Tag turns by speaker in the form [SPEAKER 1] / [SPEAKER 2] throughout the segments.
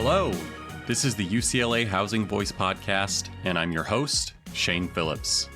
[SPEAKER 1] Hello, this is the UCLA Housing Voice Podcast, and I'm your host, Shane Phillips.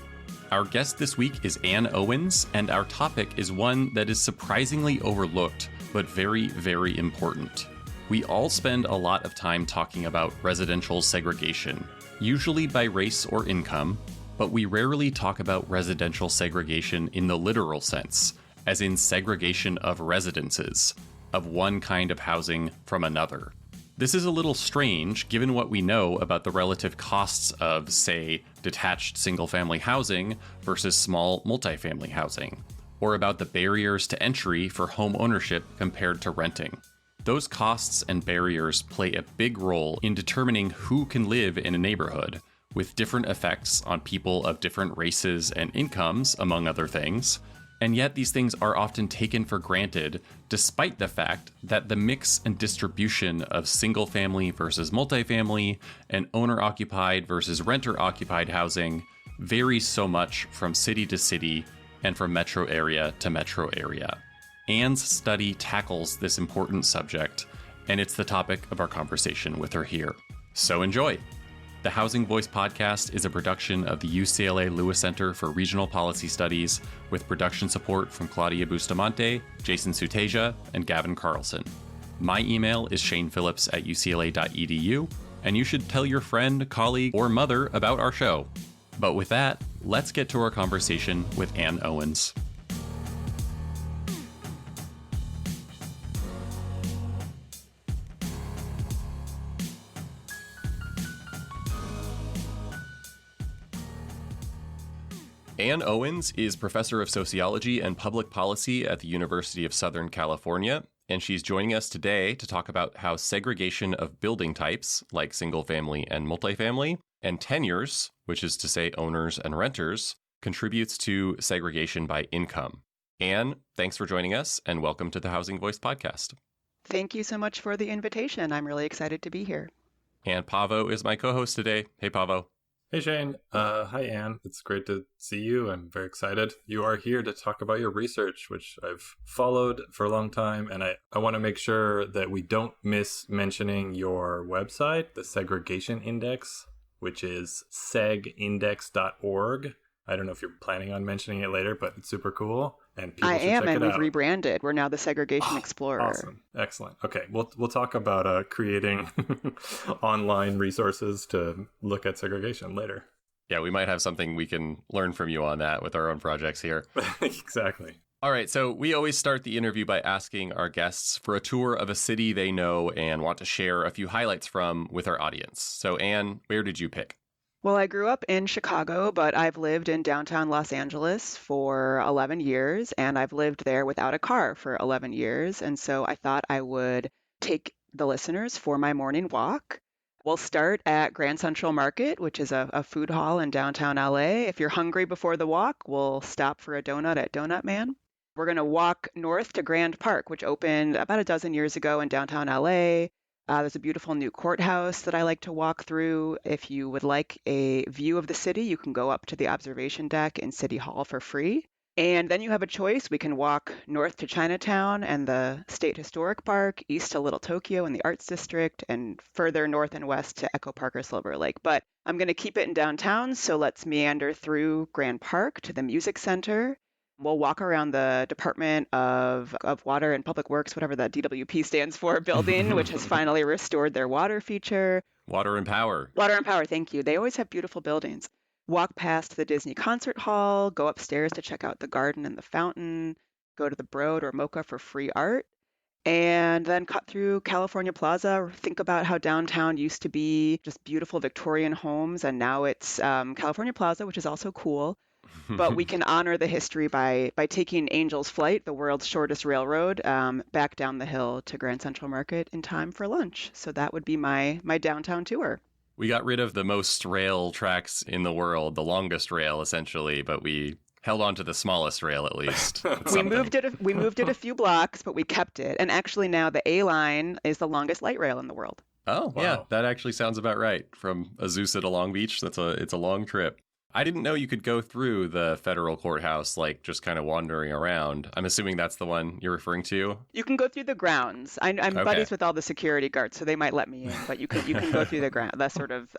[SPEAKER 1] Our guest this week is Ann Owens, and our topic is one that is surprisingly overlooked, but very, very important. We all spend a lot of time talking about residential segregation, usually by race or income, but we rarely talk about residential segregation in the literal sense, as in segregation of residences, of one kind of housing from another. This is a little strange given what we know about the relative costs of, say, detached single-family housing versus small multifamily housing, or about the barriers to entry for home ownership compared to renting. Those costs and barriers play a big role in determining who can live in a neighborhood, with different effects on people of different races and incomes, among other things. And yet these things are often taken for granted, despite the fact that the mix and distribution of single-family versus multifamily and owner-occupied versus renter-occupied housing varies so much from city to city and from metro area to metro area. Ann's study tackles this important subject, and it's the topic of our conversation with her here. So enjoy! The Housing Voice Podcast is a production of the UCLA Lewis Center for Regional Policy Studies, with production support from Claudia Bustamante, Jason Suteja, and Gavin Carlson. My email is shanephillips@ucla.edu, and you should tell your friend, colleague, or mother about our show. But with that, let's get to our conversation with Ann Owens. Ann Owens is professor of sociology and public policy at the University of Southern California, and she's joining us today to talk about how segregation of building types, like single-family and multifamily, and tenures, which is to say owners and renters, contributes to segregation by income. Ann, thanks for joining us, and welcome to the Housing Voice Podcast.
[SPEAKER 2] Thank you so much for the invitation. I'm really excited to be here.
[SPEAKER 1] And Pavo is my co-host today. Hey, Pavo.
[SPEAKER 3] Hey, Shane. Hi, Ann. It's great to see you. I'm very excited. You are here to talk about your research, which I've followed for a long time. And I want to make sure that we don't miss mentioning your website, the Segregation Index, which is segindex.org. I don't know if you're planning on mentioning it later, but it's super cool. And people should check it
[SPEAKER 2] and
[SPEAKER 3] out.
[SPEAKER 2] we've rebranded. We're now the Segregation Explorer.
[SPEAKER 3] Awesome. Excellent. Okay, we'll talk about creating online resources to look at segregation later.
[SPEAKER 1] Yeah, we might have something we can learn from you on that with our own projects here.
[SPEAKER 3] Exactly.
[SPEAKER 1] All right, so we always start the interview by asking our guests for a tour of a city they know and want to share a few highlights from with our audience. So Ann, where did you pick?
[SPEAKER 2] Well, I grew up in Chicago, but I've lived in downtown Los Angeles for 11 years, and I've lived there without a car for 11 years. And so I thought I would take the listeners for my morning walk. We'll start at Grand Central Market, which is a food hall in downtown LA. If you're hungry before the walk, we'll stop for a donut at Donut Man. We're going to walk north to Grand Park, which opened about a dozen years ago in downtown LA. There's a beautiful new courthouse that I like to walk through. If you would like a view of the city, you can go up to the observation deck in City Hall for free. And then you have a choice. We can walk north to Chinatown and the State Historic Park, east to Little Tokyo and the Arts District, and further north and west to Echo Park or Silver Lake. But I'm going to keep it in downtown, so let's meander through Grand Park to the Music Center. We'll walk around the Department of Water and Public Works, whatever that DWP stands for, building, which has finally restored their water feature.
[SPEAKER 1] Water and Power.
[SPEAKER 2] Water and Power, thank you. They always have beautiful buildings. Walk past the Disney Concert Hall, go upstairs to check out the garden and the fountain, go to the Broad or Mocha for free art, and then cut through California Plaza. Think about how downtown used to be just beautiful Victorian homes, and now it's California Plaza, which is also cool. But we can honor the history by taking Angel's Flight, the world's shortest railroad, back down the hill to Grand Central Market in time for lunch. So that would be my downtown tour.
[SPEAKER 1] We got rid of the most rail tracks in the world, the longest rail essentially, but we held on to the smallest rail at least.
[SPEAKER 2] We moved it a few blocks, but we kept it. And actually now the A line is the longest light rail in the world.
[SPEAKER 1] Oh, wow. Yeah, that actually sounds about right. From Azusa to Long Beach, it's a long trip. I didn't know you could go through the federal courthouse, like just kind of wandering around. I'm assuming that's the one you're referring to.
[SPEAKER 2] You can go through the grounds. I'm
[SPEAKER 1] Okay.
[SPEAKER 2] buddies with all the security guards, so they might let me in. But you can go through the ground, that sort of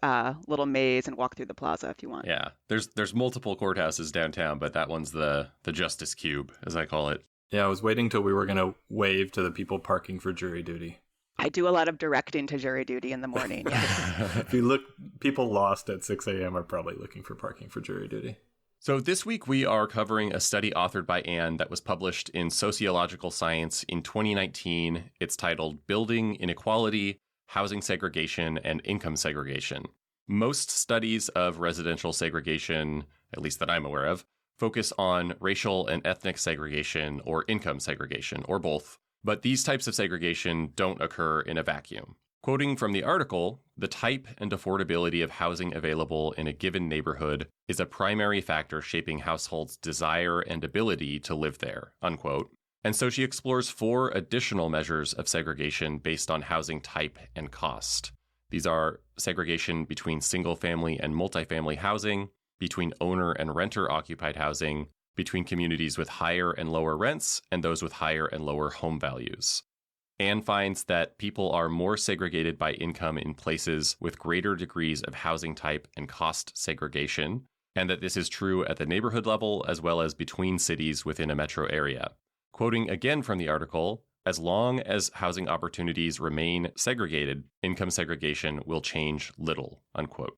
[SPEAKER 2] little maze, and walk through the plaza if you want.
[SPEAKER 1] Yeah, there's multiple courthouses downtown, but that one's the Justice Cube, as I call it.
[SPEAKER 3] Yeah, I was waiting till we were going to wave to the people parking for jury duty.
[SPEAKER 2] I do a lot of directing to jury duty in the morning. Yes.
[SPEAKER 3] If you look, people lost at 6 a.m. are probably looking for parking for jury duty.
[SPEAKER 1] So this week we are covering a study authored by Anne that was published in Sociological Science in 2019. It's titled Building Inequality, Housing Segregation, and Income Segregation. Most studies of residential segregation, at least that I'm aware of, focus on racial and ethnic segregation or income segregation, or both. But these types of segregation don't occur in a vacuum. Quoting from the article, the type and affordability of housing available in a given neighborhood is a primary factor shaping households' desire and ability to live there, unquote. And so she explores 4 additional measures of segregation based on housing type and cost. These are segregation between single-family and multifamily housing, between owner and renter occupied housing, between communities with higher and lower rents and those with higher and lower home values. Anne finds that people are more segregated by income in places with greater degrees of housing type and cost segregation, and that this is true at the neighborhood level as well as between cities within a metro area. Quoting again from the article, as long as housing opportunities remain segregated, income segregation will change little, unquote.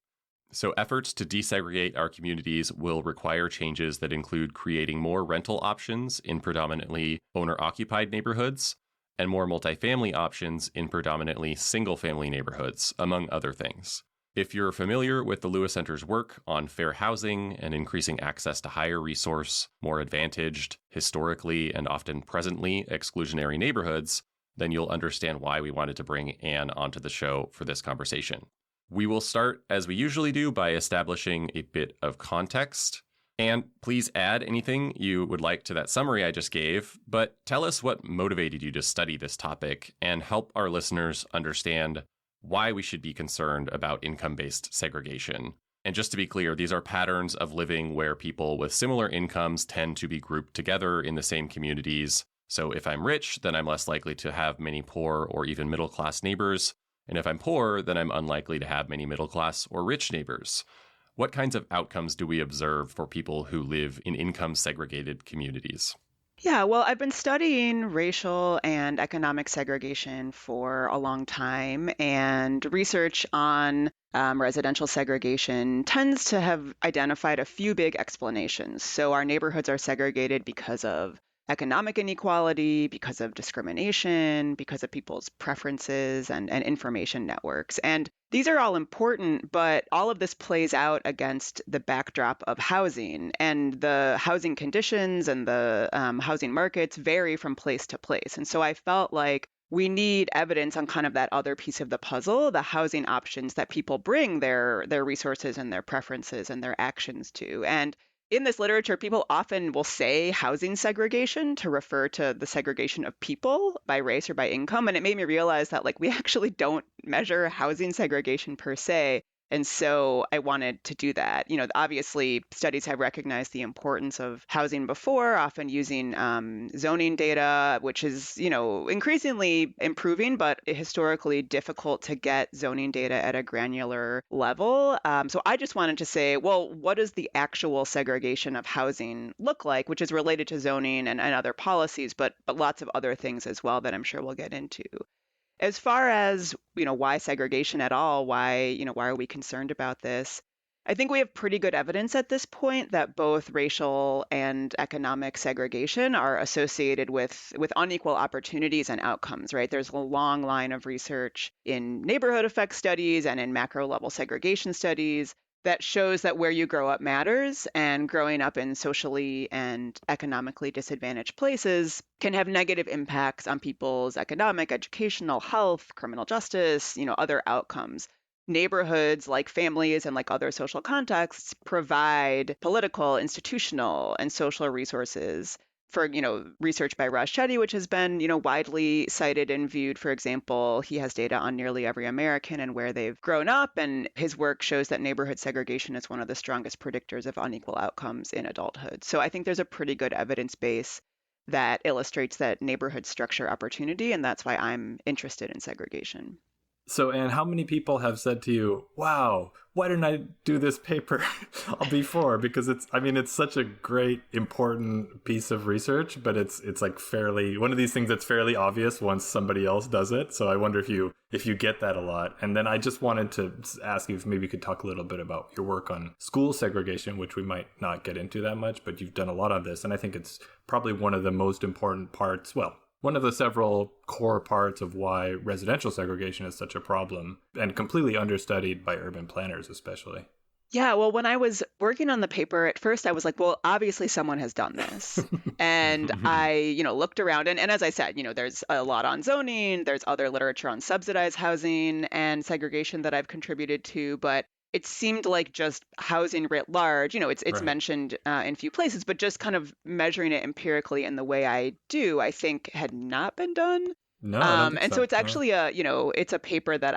[SPEAKER 1] So efforts to desegregate our communities will require changes that include creating more rental options in predominantly owner-occupied neighborhoods and more multifamily options in predominantly single-family neighborhoods, among other things. If you're familiar with the Lewis Center's work on fair housing and increasing access to higher resource, more advantaged, historically and often presently exclusionary neighborhoods, then you'll understand why we wanted to bring Anne onto the show for this conversation. We will start, as we usually do, by establishing a bit of context. And please add anything you would like to that summary I just gave, but tell us what motivated you to study this topic and help our listeners understand why we should be concerned about income-based segregation. And just to be clear, these are patterns of living where people with similar incomes tend to be grouped together in the same communities. So if I'm rich, then I'm less likely to have many poor or even middle-class neighbors. And if I'm poor, then I'm unlikely to have many middle-class or rich neighbors. What kinds of outcomes do we observe for people who live in income-segregated communities?
[SPEAKER 2] Yeah, well, I've been studying racial and economic segregation for a long time, and research on residential segregation tends to have identified a few big explanations. So our neighborhoods are segregated because of economic inequality, because of discrimination, because of people's preferences and information networks. And these are all important, but all of this plays out against the backdrop of housing. And the housing conditions and the housing markets vary from place to place. And so I felt like we need evidence on kind of that other piece of the puzzle, the housing options that people bring their resources and their preferences and their actions to. And in this literature, people often will say housing segregation to refer to the segregation of people by race or by income. And it made me realize that we actually don't measure housing segregation per se. And so I wanted to do that. Obviously, studies have recognized the importance of housing before, often using zoning data, which is, increasingly improving, but historically difficult to get zoning data at a granular level. So I just wanted to say, well, what does the actual segregation of housing look like, which is related to zoning and other policies, but lots of other things as well that I'm sure we'll get into. As far as, why segregation at all, why are we concerned about this? I think we have pretty good evidence at this point that both racial and economic segregation are associated with unequal opportunities and outcomes, right? There's a long line of research in neighborhood effect studies and in macro level segregation studies that shows that where you grow up matters, and growing up in socially and economically disadvantaged places can have negative impacts on people's economic, educational, health, criminal justice, other outcomes. Neighborhoods, like families and like other social contexts, provide political, institutional, and social resources for, research by Raj Chetty, which has been, widely cited and viewed. For example, he has data on nearly every American and where they've grown up. And his work shows that neighborhood segregation is one of the strongest predictors of unequal outcomes in adulthood. So I think there's a pretty good evidence base that illustrates that neighborhood structure opportunity. And that's why I'm interested in segregation.
[SPEAKER 3] So, Anne, how many people have said to you, wow, why didn't I do this paper before? Because it's such a great, important piece of research, but it's like fairly, one of these things that's fairly obvious once somebody else does it. So I wonder if you get that a lot. And then I just wanted to ask you if maybe you could talk a little bit about your work on school segregation, which we might not get into that much, but you've done a lot on this. And I think it's probably one of the most important parts, one of the several core parts of why residential segregation is such a problem and completely understudied by urban planners, especially.
[SPEAKER 2] Yeah, well, when I was working on the paper, at first I was like, well, obviously someone has done this. And I, looked around and as I said, there's a lot on zoning, there's other literature on subsidized housing and segregation that I've contributed to, but it seemed like just housing writ large, it's
[SPEAKER 3] Right.
[SPEAKER 2] mentioned in a few places, but just kind of measuring it empirically in the way I do, I think had not been done.
[SPEAKER 3] No, I don't think
[SPEAKER 2] And
[SPEAKER 3] so.
[SPEAKER 2] so it's actually it's a paper that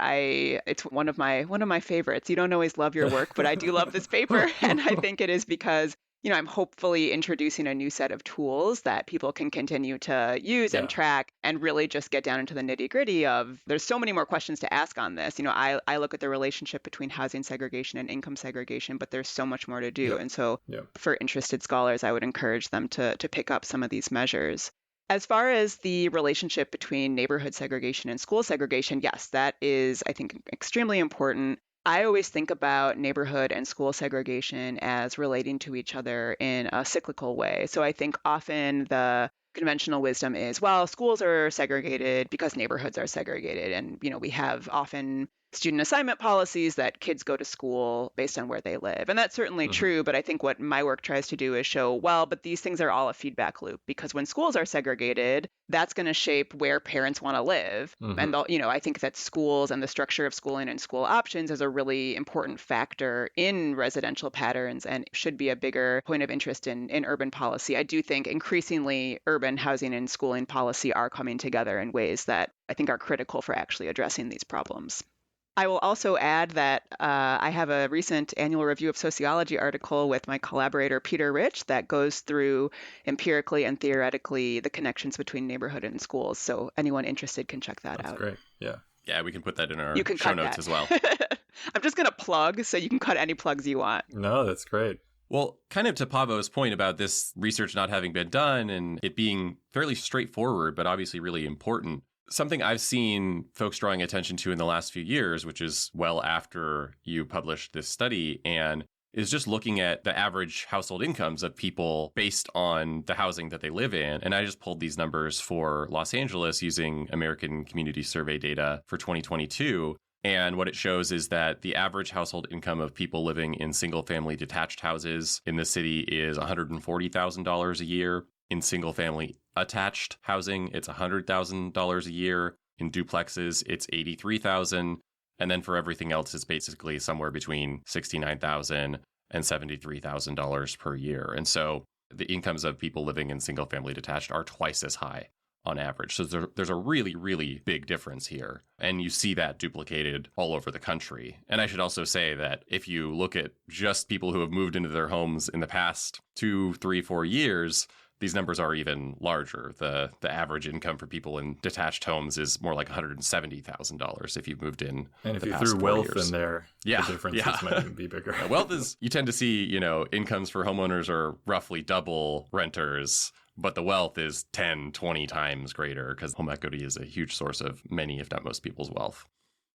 [SPEAKER 2] it's one of my favorites. You don't always love your work, but I do love this paper. And I think it is because, I'm hopefully introducing a new set of tools that people can continue to use and track and really just get down into the nitty gritty of, there's so many more questions to ask on this. I look at the relationship between housing segregation and income segregation, but there's so much more to do. And so for interested scholars, I would encourage them to pick up some of these measures. As far as the relationship between neighborhood segregation and school segregation, yes, that is, I think, extremely important. I always think about neighborhood and school segregation as relating to each other in a cyclical way. So I think often the conventional wisdom is, well, schools are segregated because neighborhoods are segregated. And, we have often student assignment policies that kids go to school based on where they live. And that's certainly true. But I think what my work tries to do is show, well, but these things are all a feedback loop, because when schools are segregated, that's going to shape where parents want to live. And, I think that schools and the structure of schooling and school options is a really important factor in residential patterns and should be a bigger point of interest in urban policy. I do think increasingly urban housing and schooling policy are coming together in ways that I think are critical for actually addressing these problems. I will also add that I have a recent annual review of sociology article with my collaborator, Peter Rich, that goes through empirically and theoretically the connections between neighborhood and schools. So anyone interested can check that out.
[SPEAKER 3] That's great. Yeah.
[SPEAKER 1] Yeah, we can put that in our
[SPEAKER 2] You can
[SPEAKER 1] show
[SPEAKER 2] cut
[SPEAKER 1] notes
[SPEAKER 2] that.
[SPEAKER 1] as well.
[SPEAKER 2] I'm just going to plug, so you can cut any plugs you want.
[SPEAKER 3] No, that's great.
[SPEAKER 1] Well, kind of to Pavo's point about this research not having been done and it being fairly straightforward, but obviously really important. Something I've seen folks drawing attention to in the last few years, which is well after you published this study, and is just looking at the average household incomes of people based on the housing that they live in. And I just pulled these numbers for Los Angeles using American Community Survey data for 2022. And what it shows is that the average household income of people living in single-family detached houses in the city is $140,000 a year. In single-family attached housing, it's $100,000 a year. In duplexes, it's $83,000. And then for everything else, it's basically somewhere between $69,000 and $73,000 per year. And so the incomes of people living in single-family detached are twice as high on average. So there's a really, really big difference here. And you see that duplicated all over the country. And I should also say that if you look at just people who have moved into their homes in the past 2, 3, 4 years, these numbers are even larger. The average income for people in detached homes is more like $170,000 if you've moved in.
[SPEAKER 3] And if
[SPEAKER 1] the
[SPEAKER 3] you past threw
[SPEAKER 1] 4
[SPEAKER 3] wealth
[SPEAKER 1] years.
[SPEAKER 3] in there, the differences might even be bigger.
[SPEAKER 1] Wealth is, you tend to see, incomes for homeowners are roughly double renters, but the wealth is 10, 20 times greater because home equity is a huge source of many, if not most people's wealth.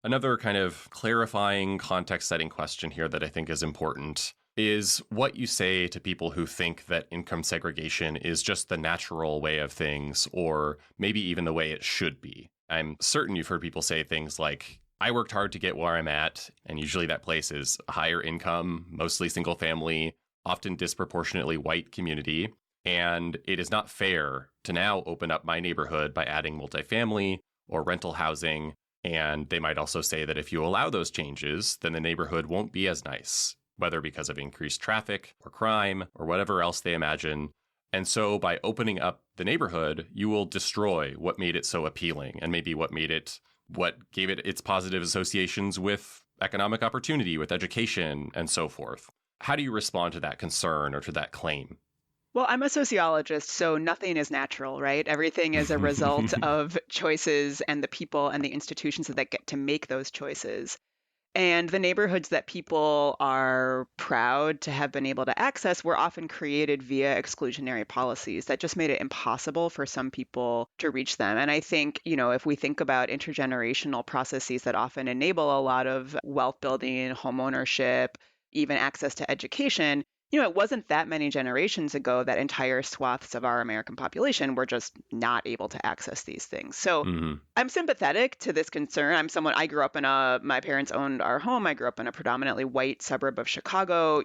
[SPEAKER 1] Another kind of clarifying context-setting question here that I think is important is what you say to people who think that income segregation is just the natural way of things, or maybe even the way it should be. I'm certain you've heard people say things like, I worked hard to get where I'm at, and usually that place is a higher income, mostly single family, often disproportionately white community, and it is not fair to now open up my neighborhood by adding multifamily or rental housing. And they might also say that if you allow those changes, then the neighborhood won't be as nice, whether because of increased traffic or crime or whatever else they imagine. And so by opening up the neighborhood, you will destroy what made it so appealing and maybe what gave it its positive associations with economic opportunity, with education, and so forth. How do you respond to that concern or to that claim?
[SPEAKER 2] Well, I'm a sociologist, so nothing is natural, right? Everything is a result of choices and the people and the institutions that get to make those choices. And the neighborhoods that people are proud to have been able to access were often created via exclusionary policies that just made it impossible for some people to reach them. And I think, if we think about intergenerational processes that often enable a lot of wealth building, home ownership, even access to education, it wasn't that many generations ago that entire swaths of our American population were just not able to access these things. So
[SPEAKER 1] Mm-hmm.
[SPEAKER 2] I'm sympathetic to this concern. I grew up my parents owned our home. I grew up in a predominantly white suburb of Chicago.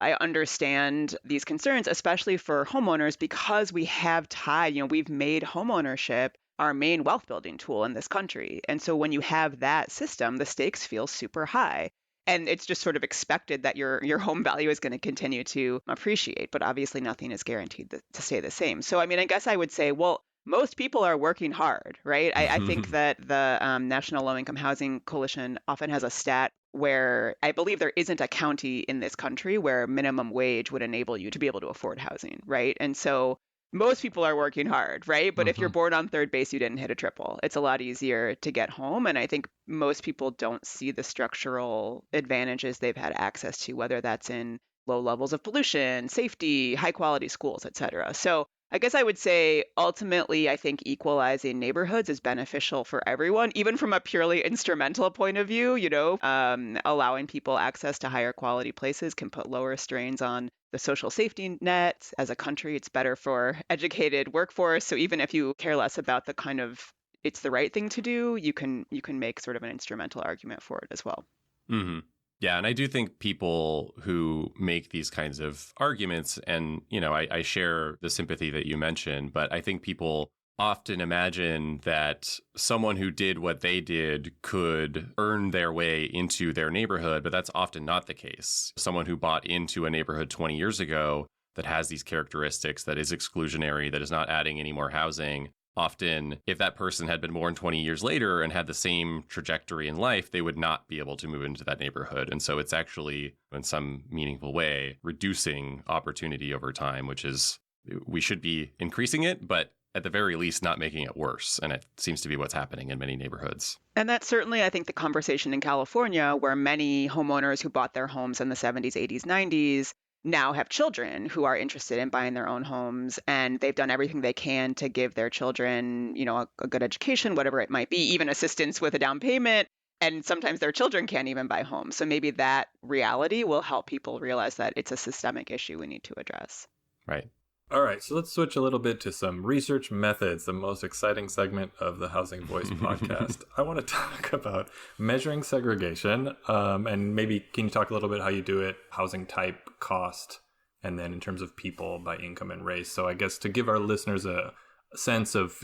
[SPEAKER 2] I understand these concerns, especially for homeowners, because we've made homeownership our main wealth building tool in this country. And so when you have that system, the stakes feel super high. And it's just sort of expected that your home value is going to continue to appreciate, but obviously nothing is guaranteed to stay the same. So, I guess I would say, well, most people are working hard, right? I think that the National Low Income Housing Coalition often has a stat where I believe there isn't a county in this country where minimum wage would enable you to be able to afford housing, right? And so most people are working hard, right? But if you're born on third base, you didn't hit a triple. It's a lot easier to get home. And I think most people don't see the structural advantages they've had access to, whether that's in low levels of pollution, safety, high quality schools, et cetera. So I guess I would say ultimately, I think equalizing neighborhoods is beneficial for everyone, even from a purely instrumental point of view. Allowing people access to higher quality places can put lower strains on the social safety nets. As a country, it's better for educated workforce. So even if you care less about the kind of it's the right thing to do, you can make sort of an instrumental argument for it as well.
[SPEAKER 1] Mm-hmm. Yeah, and I do think people who make these kinds of arguments, and, I share the sympathy that you mentioned, but I think people often imagine that someone who did what they did could earn their way into their neighborhood, but that's often not the case. Someone who bought into a neighborhood 20 years ago that has these characteristics, that is exclusionary, that is not adding any more housing, often, if that person had been born 20 years later and had the same trajectory in life, they would not be able to move into that neighborhood. And so it's actually, in some meaningful way, reducing opportunity over time, which is, we should be increasing it, but at the very least, not making it worse. And it seems to be what's happening in many neighborhoods.
[SPEAKER 2] And that's certainly, I think, the conversation in California, where many homeowners who bought their homes in the 70s, 80s, 90s now have children who are interested in buying their own homes, and they've done everything they can to give their children, a good education, whatever it might be, even assistance with a down payment. And sometimes their children can't even buy homes. So maybe that reality will help people realize that it's a systemic issue we need to address.
[SPEAKER 1] Right.
[SPEAKER 3] All right, so let's switch a little bit to some research methods, the most exciting segment of the Housing Voice podcast. I want to talk about measuring segregation, and maybe can you talk a little bit how you do it, housing type, cost, and then in terms of people by income and race. So I guess to give our listeners a sense of,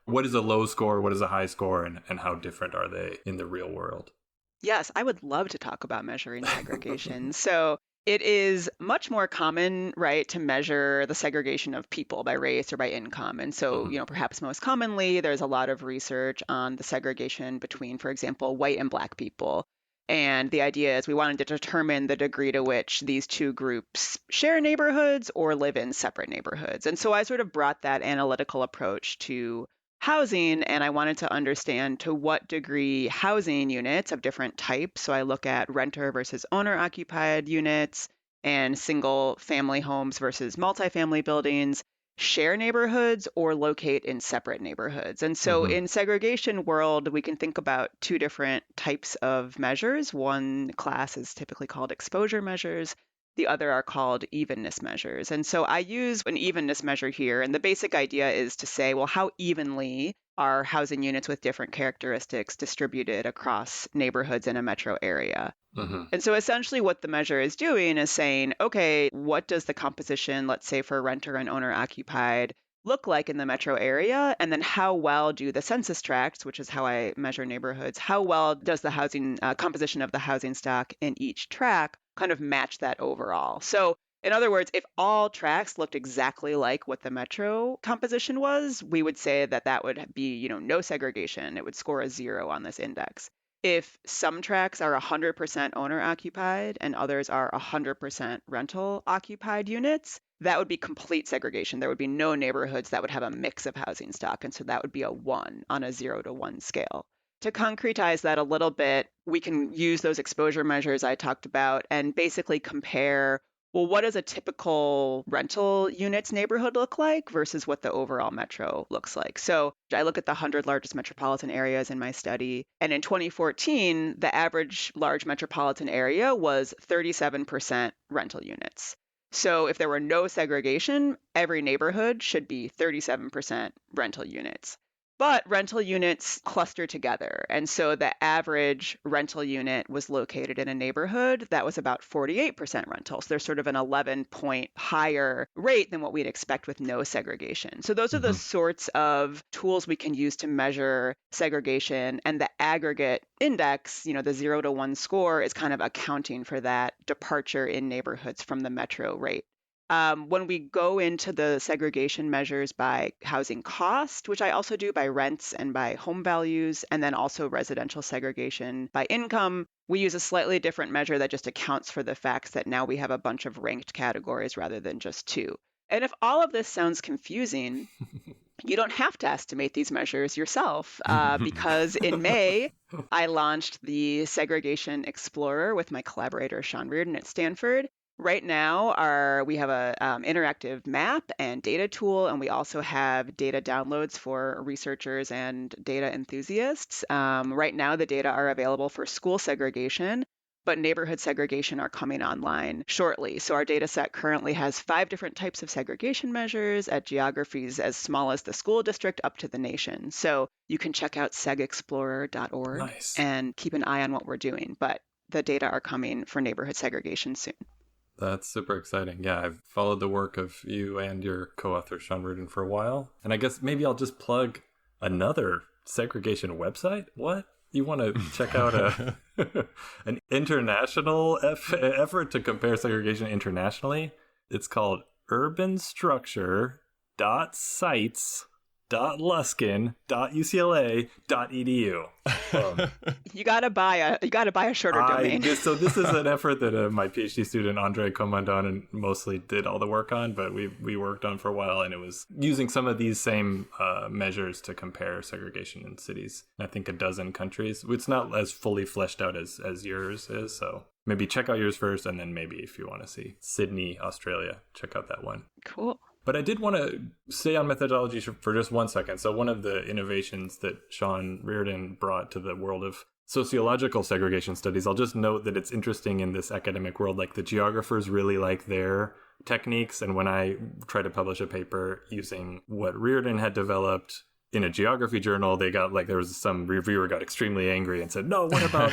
[SPEAKER 3] what is a low score, what is a high score, and how different are they in the real world?
[SPEAKER 2] Yes, I would love to talk about measuring segregation. So it is much more common, right, to measure the segregation of people by race or by income. And so, perhaps most commonly, there's a lot of research on the segregation between, for example, white and Black people. And the idea is we wanted to determine the degree to which these two groups share neighborhoods or live in separate neighborhoods. And so I sort of brought that analytical approach to housing, and I wanted to understand to what degree housing units of different types, so I look at renter versus owner occupied units and single family homes versus multifamily buildings, share neighborhoods or locate in separate neighborhoods. And so in segregation world, we can think about two different types of measures. One class is typically called exposure measures. The other are called evenness measures. And so I use an evenness measure here. And the basic idea is to say, well, how evenly are housing units with different characteristics distributed across neighborhoods in a metro area? And so essentially what the measure is doing is saying, okay, what does the composition, let's say for renter and owner occupied, look like in the metro area? And then how well do the census tracts, which is how I measure neighborhoods, how well does the housing composition of the housing stock in each tract kind of match that overall? So In other words, if all tracks looked exactly like what the metro composition was, we would say that that would be, no segregation. It would score a 0 on this index. If some tracks are 100% owner occupied and others are 100% rental occupied units, that would be complete segregation. There would be no neighborhoods that would have a mix of housing stock. And so that would be a 1 on a 0 to 1 scale. To concretize that a little bit, we can use those exposure measures I talked about and basically compare, well, what does a typical rental units neighborhood look like versus what the overall metro looks like? So I look at the 100 largest metropolitan areas in my study. And in 2014, the average large metropolitan area was 37% rental units. So if there were no segregation, every neighborhood should be 37% rental units. But rental units cluster together. And so the average rental unit was located in a neighborhood that was about 48% rental. So there's sort of an 11-point higher rate than what we'd expect with no segregation. So those are the sorts of tools we can use to measure segregation. And the aggregate index, the 0 to 1 score, is kind of accounting for that departure in neighborhoods from the metro rate. When we go into the segregation measures by housing cost, which I also do by rents and by home values, and then also residential segregation by income, we use a slightly different measure that just accounts for the facts that now we have a bunch of ranked categories rather than just 2. And if all of this sounds confusing, you don't have to estimate these measures yourself, because in May, I launched the Segregation Explorer with my collaborator, Sean Reardon at Stanford. Right now, we have a interactive map and data tool, and we also have data downloads for researchers and data enthusiasts. Right now, the data are available for school segregation, but neighborhood segregation are coming online shortly. So our data set currently has 5 different types of segregation measures at geographies as small as the school district up to the nation. So you can check out segexplorer.org
[SPEAKER 3] Nice.
[SPEAKER 2] and keep an eye on what we're doing. But the data are coming for neighborhood segregation soon.
[SPEAKER 3] That's super exciting. Yeah, I've followed the work of you and your co-author, Sean Reardon, for a while. And I guess maybe I'll just plug another segregation website. What? You want to check out an international effort to compare segregation internationally? It's called urbanstructure.sites.luskin.ucla.edu.
[SPEAKER 2] You gotta buy a shorter domain.
[SPEAKER 3] So this is an effort that my PhD student Andre Commandon mostly did all the work on, but we worked on for a while, and it was using some of these same measures to compare segregation in cities. I think a dozen countries. It's not as fully fleshed out as yours is, so maybe check out yours first, and then maybe if you want to see Sydney, Australia, check out that one.
[SPEAKER 2] Cool.
[SPEAKER 3] But I did want to stay on methodology for just 1 second. So one of the innovations that Sean Reardon brought to the world of sociological segregation studies, I'll just note that it's interesting in this academic world, like the geographers really like their techniques. And when I try to publish a paper using what Reardon had developed in a geography journal, they got there was some reviewer got extremely angry and said, no, what about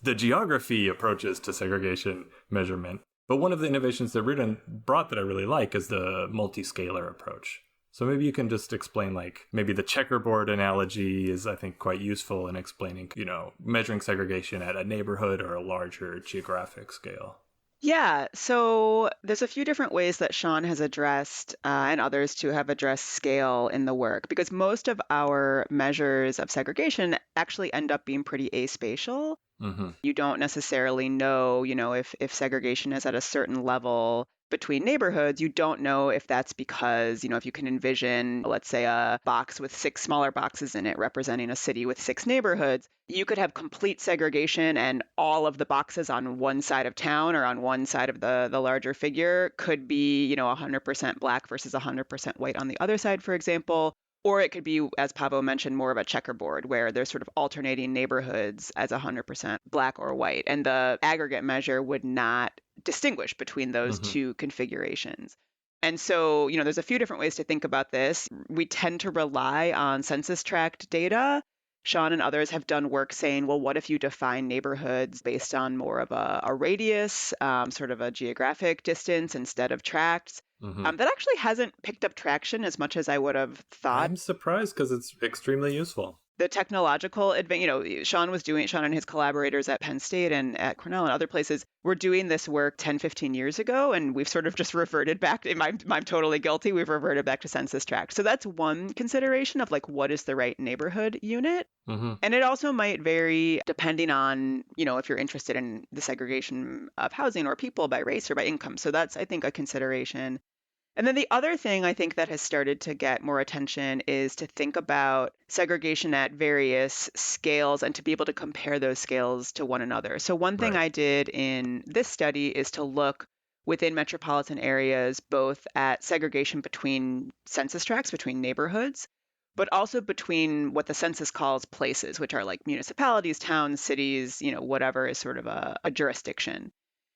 [SPEAKER 3] the geography approaches to segregation measurement? But one of the innovations that Reardon brought that I really like is the multi-scalar approach. So maybe you can just explain, maybe the checkerboard analogy is, I think, quite useful in explaining, measuring segregation at a neighborhood or a larger geographic scale.
[SPEAKER 2] Yeah, so there's a few different ways that Sean has addressed, and others too have addressed scale in the work, because most of our measures of segregation actually end up being pretty aspatial.
[SPEAKER 3] Mm-hmm.
[SPEAKER 2] You don't necessarily know, if segregation is at a certain level between neighborhoods. You don't know if that's because, if you can envision, let's say, a box with 6 smaller boxes in it representing a city with 6 neighborhoods, you could have complete segregation and all of the boxes on one side of town or on one side of the larger figure could be, 100% black versus 100% white on the other side, for example. Or it could be, as Pavo mentioned, more of a checkerboard where there's sort of alternating neighborhoods as 100% black or white. And the aggregate measure would not distinguish between those two configurations. And so, there's a few different ways to think about this. We tend to rely on census tract data. Sean and others have done work saying, well, what if you define neighborhoods based on more of a radius, sort of a geographic distance instead of tracts? That actually hasn't picked up traction as much as I would have thought.
[SPEAKER 3] I'm surprised because it's extremely useful.
[SPEAKER 2] The technological advance, Sean and his collaborators at Penn State and at Cornell and other places were doing this work 10, 15 years ago, and we've sort of just reverted back. I'm totally guilty. We've reverted back to census tracts. So that's one consideration of like, what is the right neighborhood unit?
[SPEAKER 3] Mm-hmm.
[SPEAKER 2] And it also might vary depending on, if you're interested in the segregation of housing or people by race or by income. So that's, I think, a consideration. And then the other thing I think that has started to get more attention is to think about segregation at various scales and to be able to compare those scales to one another. So one thing
[SPEAKER 3] Right.
[SPEAKER 2] I did in this study is to look within metropolitan areas, both at segregation between census tracts, between neighborhoods, but also between what the census calls places, which are like municipalities, towns, cities, whatever is sort of a jurisdiction.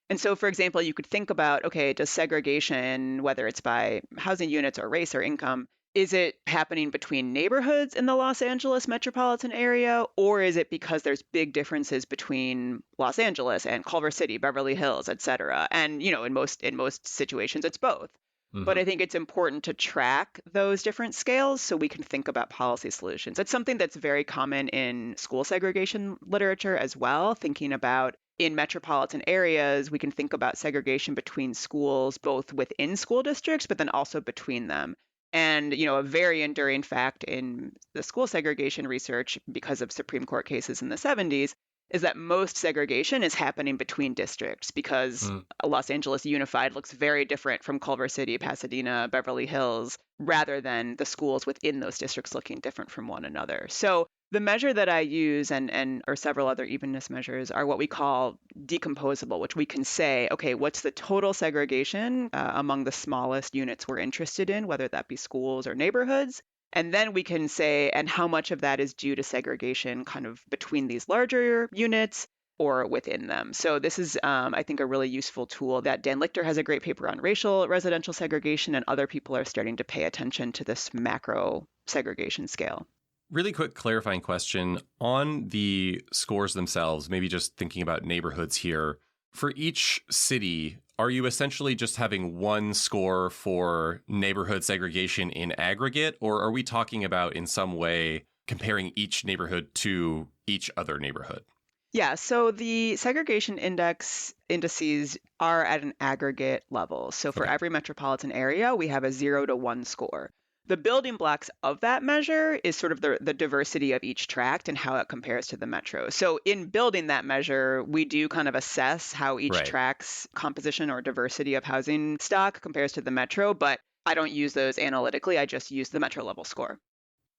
[SPEAKER 2] And so, for example, you could think about, okay, does segregation, whether it's by housing units or race or income, is it happening between neighborhoods in the Los Angeles metropolitan area, or is it because there's big differences between Los Angeles and Culver City, Beverly Hills, et cetera? And, in most situations, it's both. But
[SPEAKER 3] Mm-hmm.
[SPEAKER 2] I think it's important to track those different scales so we can think about policy solutions. It's something that's very common in school segregation literature as well, thinking about in metropolitan areas, we can think about segregation between schools, both within school districts, but then also between them. And, a very enduring fact in the school segregation research, because of Supreme Court cases in the 70s, is that most segregation is happening between districts because
[SPEAKER 3] Mm.
[SPEAKER 2] Los Angeles Unified looks very different from Culver City, Pasadena, Beverly Hills, rather than the schools within those districts looking different from one another. So the measure that I use and or several other evenness measures are what we call decomposable, which we can say, okay, what's the total segregation among the smallest units we're interested in, whether that be schools or neighborhoods? And then we can say, and how much of that is due to segregation kind of between these larger units or within them. So this is, I think, a really useful tool that Dan Lichter has a great paper on racial residential segregation, and other people are starting to pay attention to this macro segregation scale.
[SPEAKER 1] Really quick clarifying question on the scores themselves, maybe just thinking about neighborhoods here. For each city, are you essentially just having one score for neighborhood segregation in aggregate, or are we talking about in some way comparing each neighborhood to each other neighborhood?
[SPEAKER 2] Yeah, so the segregation indices are at an aggregate level. So for
[SPEAKER 1] Okay.
[SPEAKER 2] every metropolitan area, we have a 0 to 1 score. The building blocks of that measure is sort of the diversity of each tract and how it compares to the metro. So in building that measure, we do kind of assess how each
[SPEAKER 1] Right.
[SPEAKER 2] tract's composition or diversity of housing stock compares to the metro, but I don't use those analytically. I just use the metro level score.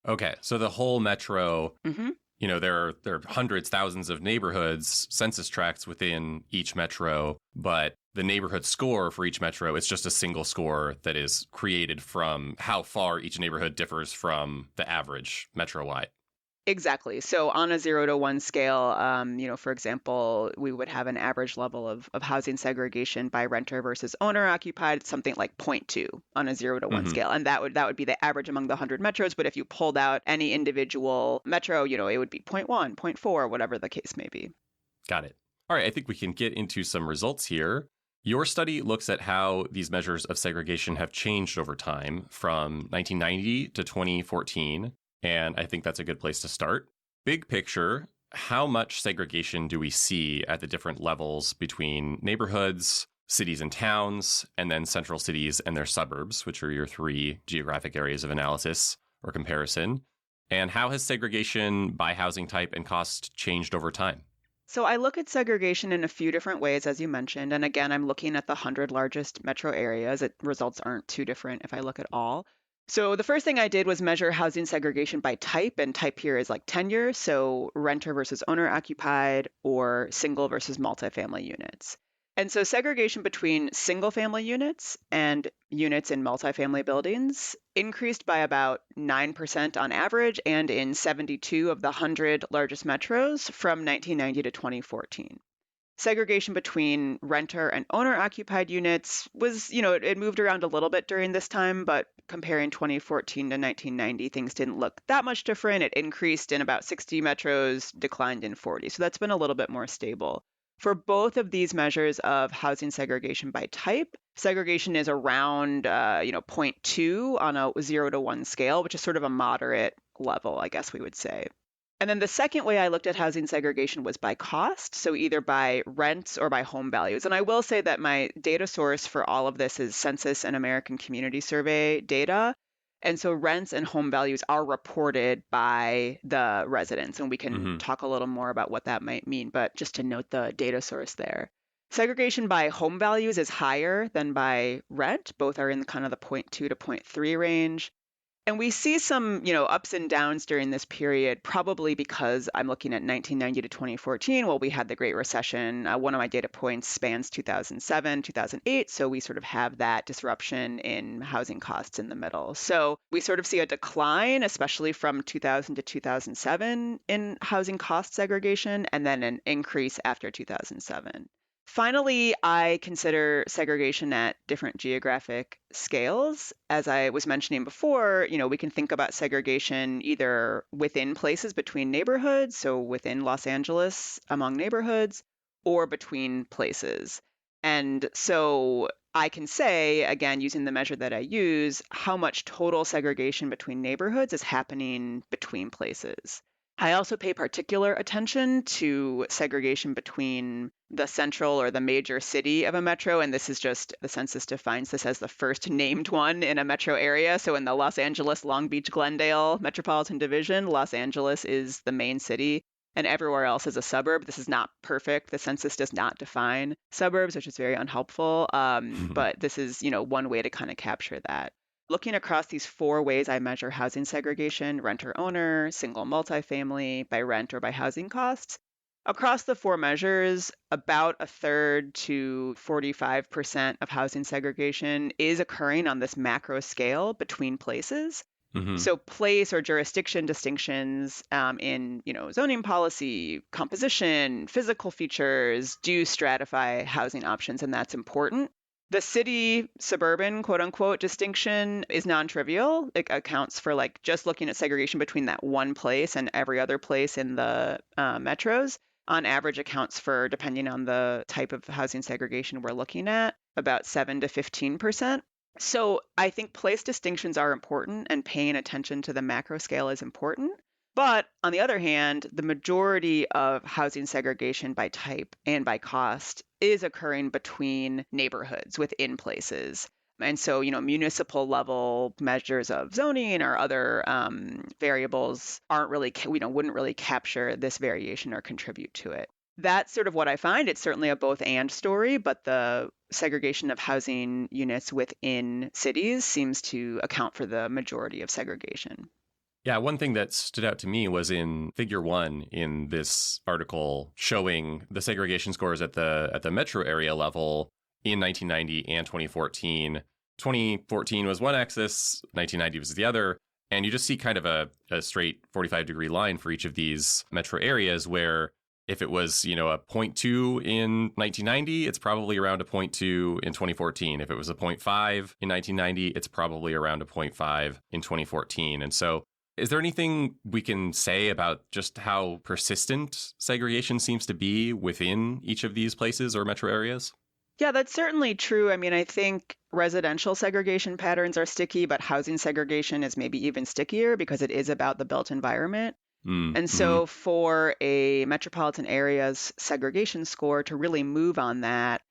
[SPEAKER 1] Okay. So the whole metro,
[SPEAKER 2] Hmm.
[SPEAKER 1] there are hundreds, thousands of neighborhoods, census tracts within each metro, but the neighborhood score for each metro is just a single score that is created from how far each neighborhood differs from the average metro-wide.
[SPEAKER 2] Exactly. So on a 0 to 1 scale, for example, we would have an average level of housing segregation by renter versus owner occupied, something like zero point 0.2 on a 0 to 1
[SPEAKER 1] Hmm.
[SPEAKER 2] scale. And that would be the average among the 100 metros. But if you pulled out any individual metro, it would be zero point 0.1, zero point 0.4, whatever the case may be.
[SPEAKER 1] Got it. All right, I think we can get into some results here. Your study looks at how these measures of segregation have changed over time from 1990 to 2014. And I think that's a good place to start. Big picture, how much segregation do we see at the different levels between neighborhoods, cities and towns, and then central cities and their suburbs, which are your three geographic areas of analysis or comparison? And how has segregation by housing type and cost changed over time?
[SPEAKER 2] So I look at segregation in a few different ways, as you mentioned. And again, I'm looking at the 100 largest metro areas. Results aren't too different if I look at all. So the first thing I did was measure housing segregation by type, and type here is like tenure, so renter versus owner occupied or single versus multifamily units. And so segregation between single family units and units in multifamily buildings increased by about 9% on average and in 72 of the 100 largest metros from 1990 to 2014. Segregation between renter and owner occupied units was, it moved around a little bit during this time, but comparing 2014 to 1990, things didn't look that much different. It increased in about 60 metros, declined in 40. So that's been a little bit more stable. For both of these measures of housing segregation by type, segregation is around, zero point 0.2 on a 0 to 1 scale, which is sort of a moderate level, I guess we would say. And then the second way I looked at housing segregation was by cost, so either by rents or by home values. And I will say that my data source for all of this is Census and American Community Survey data. And so rents and home values are reported by the residents, and we can
[SPEAKER 1] Mm-hmm.
[SPEAKER 2] talk a little more about what that might mean, but just to note the data source there. Segregation by home values is higher than by rent. Both are in kind of the 0.2 to 0.3 range. And we see some, ups and downs during this period, probably because I'm looking at 1990 to 2014. Well, we had the Great Recession. One of my data points spans 2007, 2008. So we sort of have that disruption in housing costs in the middle. So we sort of see a decline, especially from 2000 to 2007 in housing cost segregation, and then an increase after 2007. Finally, I consider segregation at different geographic scales. As I was mentioning before, we can think about segregation either within places between neighborhoods, so within Los Angeles among neighborhoods, or between places. And so I can say, again, using the measure that I use, how much total segregation between neighborhoods is happening between places. I also pay particular attention to segregation between the central or the major city of a metro. And this is just the census defines this as the first named one in a metro area. So in the Los Angeles, Long Beach, Glendale metropolitan division, Los Angeles is the main city and everywhere else is a suburb. This is not perfect. The census does not define suburbs, which is very unhelpful. But this is, one way to kind of capture that. Looking across these four ways I measure housing segregation, renter owner, single multifamily, by rent or by housing costs, across the four measures, about a third to 45% of housing segregation is occurring on this macro scale between places.
[SPEAKER 1] Mm-hmm.
[SPEAKER 2] So place or jurisdiction distinctions in zoning policy, composition, physical features do stratify housing options, and that's important. The city suburban quote unquote distinction is non-trivial. It accounts for just looking at segregation between that one place and every other place in the metros. On average accounts for, depending on the type of housing segregation we're looking at, about 7 to 15%. So I think place distinctions are important and paying attention to the macro scale is important. But on the other hand, the majority of housing segregation by type and by cost is occurring between neighborhoods within places. And so, municipal level measures of zoning or other variables wouldn't really capture this variation or contribute to it. That's sort of what I find. It's certainly a both and story, but the segregation of housing units within cities seems to account for the majority of segregation.
[SPEAKER 1] Yeah, one thing that stood out to me was in figure 1 in this article showing the segregation scores at the metro area level in 1990 and 2014. 2014 was one axis, 1990 was the other, and you just see kind of a straight 45-degree line for each of these metro areas where if it was, a 0.2 in 1990, it's probably around a 0.2 in 2014. If it was a 0.5 in 1990, it's probably around a 0.5 in 2014. And so is there anything we can say about just how persistent segregation seems to be within each of these places or metro areas?
[SPEAKER 2] Yeah, that's certainly true. I mean, I think residential segregation patterns are sticky, but housing segregation is maybe even stickier because it is about the built environment. And
[SPEAKER 1] Mm-hmm.
[SPEAKER 2] so for a metropolitan area's segregation score to really move on that,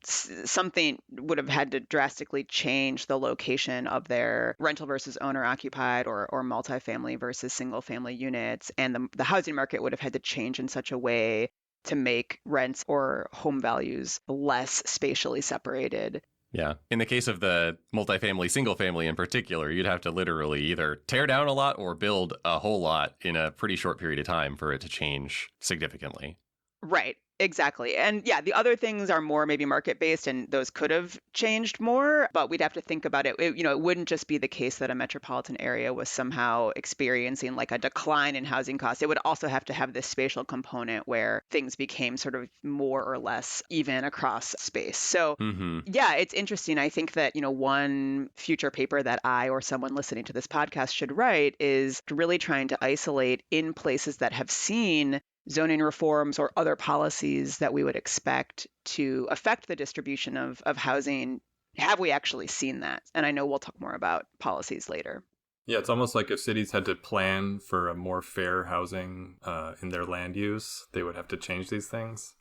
[SPEAKER 2] something would have had to drastically change the location of their rental versus owner occupied or multifamily versus single family units. And the housing market would have had to change in such a way to make rents or home values less spatially separated.
[SPEAKER 1] Yeah. In the case of the multifamily, single family in particular, you'd have to literally either tear down a lot or build a whole lot in a pretty short period of time for it to change significantly.
[SPEAKER 2] Right. Exactly. And yeah, the other things are more maybe market based and those could have changed more, but we'd have to think about it. It wouldn't just be the case that a metropolitan area was somehow experiencing like a decline in housing costs. It would also have to have this spatial component where things became sort of more or less even across space. So
[SPEAKER 1] Mm-hmm.
[SPEAKER 2] yeah, it's interesting. I think that, one future paper that I or someone listening to this podcast should write is really trying to isolate in places that have seen zoning reforms or other policies that we would expect to affect the distribution of housing. Have we actually seen that? And I know we'll talk more about policies later.
[SPEAKER 3] Yeah, it's almost like if cities had to plan for a more fair housing in their land use, they would have to change these things.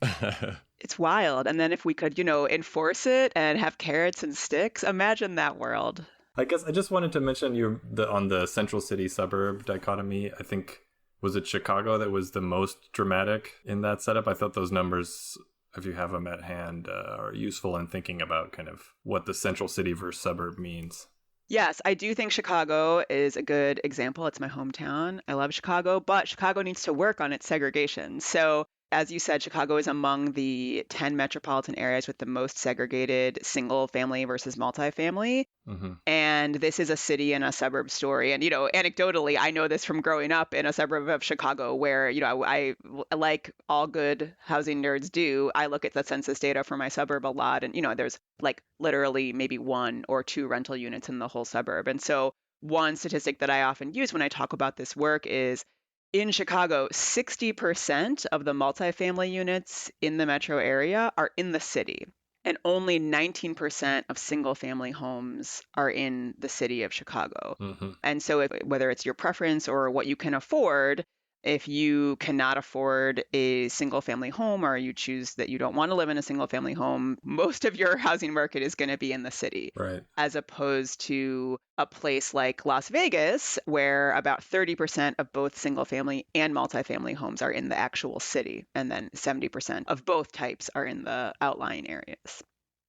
[SPEAKER 2] It's wild. And then if we could, enforce it and have carrots and sticks, imagine that world.
[SPEAKER 3] I guess I just wanted to mention on the central city suburb dichotomy. I think was it Chicago that was the most dramatic in that setup. I thought those numbers, if you have them at hand, are useful in thinking about kind of what the central city versus suburb means.
[SPEAKER 2] Yes, I do think Chicago is a good example. It's my hometown. I love Chicago, but Chicago needs to work on its segregation. So, as you said, Chicago is among the 10 metropolitan areas with the most segregated single family versus multifamily.
[SPEAKER 3] Mm-hmm.
[SPEAKER 2] And this is a city and a suburb story. And, anecdotally, I know this from growing up in a suburb of Chicago where, I like all good housing nerds do. I look at the census data for my suburb a lot. And, there's like literally maybe one or two rental units in the whole suburb. And so one statistic that I often use when I talk about this work is in Chicago, 60% of the multifamily units in the metro area are in the city, and only 19% of single family homes are in the city of Chicago.
[SPEAKER 3] Mm-hmm.
[SPEAKER 2] And so whether it's your preference or what you can afford, if you cannot afford a single family home or you choose that you don't want to live in a single family home, most of your housing market is going to be in the city.
[SPEAKER 3] Right.
[SPEAKER 2] As opposed to a place like Las Vegas, where about 30% of both single family and multifamily homes are in the actual city, and then 70% of both types are in the outlying areas.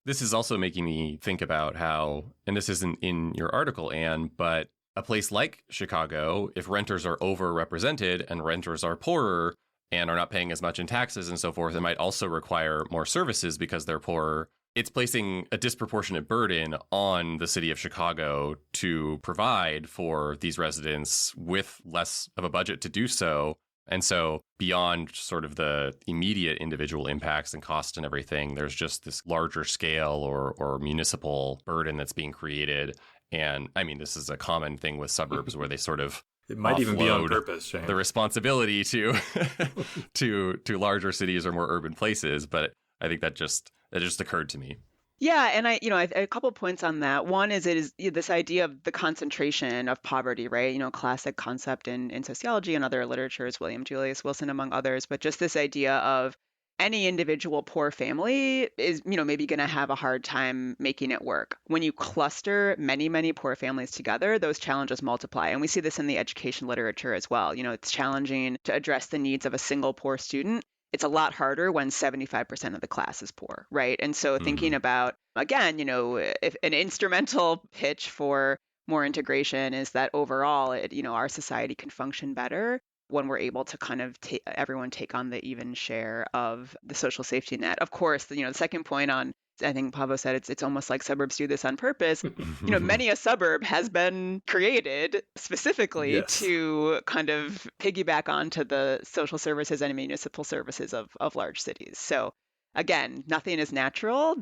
[SPEAKER 1] This is also making me think about how, and this isn't in your article, Anne, but a place like Chicago, if renters are overrepresented and renters are poorer and are not paying as much in taxes and so forth, it might also require more services because they're poorer. It's placing a disproportionate burden on the city of Chicago to provide for these residents with less of a budget to do so. And so beyond sort of the immediate individual impacts and cost and everything, there's just this larger scale or municipal burden that's being created. And I mean, this is a common thing with suburbs where they sort of
[SPEAKER 3] it might even be on purpose, Shane.
[SPEAKER 1] The responsibility to to larger cities or more urban places. But I think that just occurred to me.
[SPEAKER 2] Yeah, and I a couple points on that. One is this idea of the concentration of poverty, right? Classic concept in sociology and other literatures, William Julius Wilson among others, but just this idea of any individual poor family is, maybe going to have a hard time making it work. When you cluster many, many poor families together, those challenges multiply. And we see this in the education literature as well. It's challenging to address the needs of a single poor student. It's a lot harder when 75% of the class is poor, right? And so thinking about, again, if an instrumental pitch for more integration is that overall, our society can function better when we're able to kind of everyone take on the even share of the social safety net. Of course, the second point on, I think Pavo said it's almost like suburbs do this on purpose. Many a suburb has been created specifically to kind of piggyback onto the social services and municipal services of large cities. So again, nothing is natural.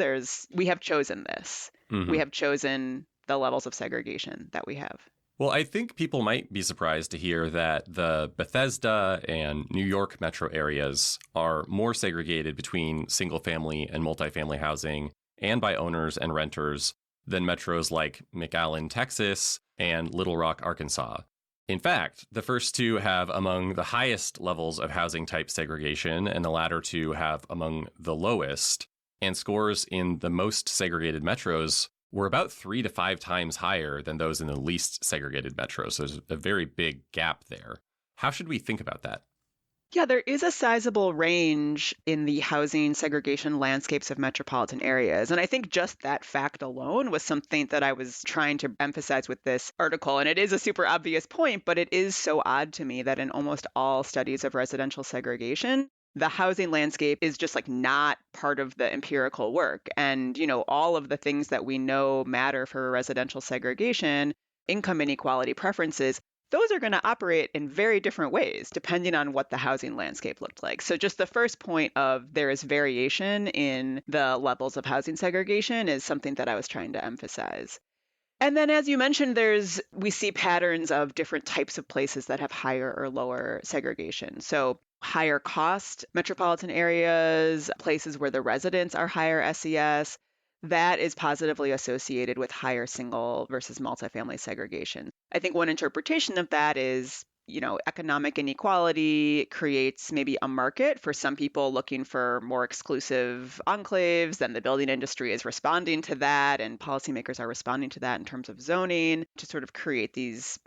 [SPEAKER 2] We have chosen this. Mm-hmm. We have chosen the levels of segregation that we have.
[SPEAKER 1] Well, I think people might be surprised to hear that the Bethesda and New York metro areas are more segregated between single-family and multifamily housing and by owners and renters than metros like McAllen, Texas, and Little Rock, Arkansas. In fact, the first two have among the highest levels of housing type segregation, and the latter two have among the lowest, and scores in the most segregated metros were about 3 to 5 times higher than those in the least segregated metros. So there's a very big gap there. How should we think about that?
[SPEAKER 2] Yeah, there is a sizable range in the housing segregation landscapes of metropolitan areas. And I think just that fact alone was something that I was trying to emphasize with this article. And it is a super obvious point, but it is so odd to me that in almost all studies of residential segregation, the housing landscape is just like not part of the empirical work. And, all of the things that we know matter for residential segregation, income inequality, preferences, those are going to operate in very different ways depending on what the housing landscape looked like. So just the first point of there is variation in the levels of housing segregation is something that I was trying to emphasize. And then, as you mentioned, we see patterns of different types of places that have higher or lower segregation. So higher cost metropolitan areas, places where the residents are higher SES, that is positively associated with higher single versus multifamily segregation. I think one interpretation of that is, economic inequality creates maybe a market for some people looking for more exclusive enclaves, and the building industry is responding to that, and policymakers are responding to that in terms of zoning to sort of create these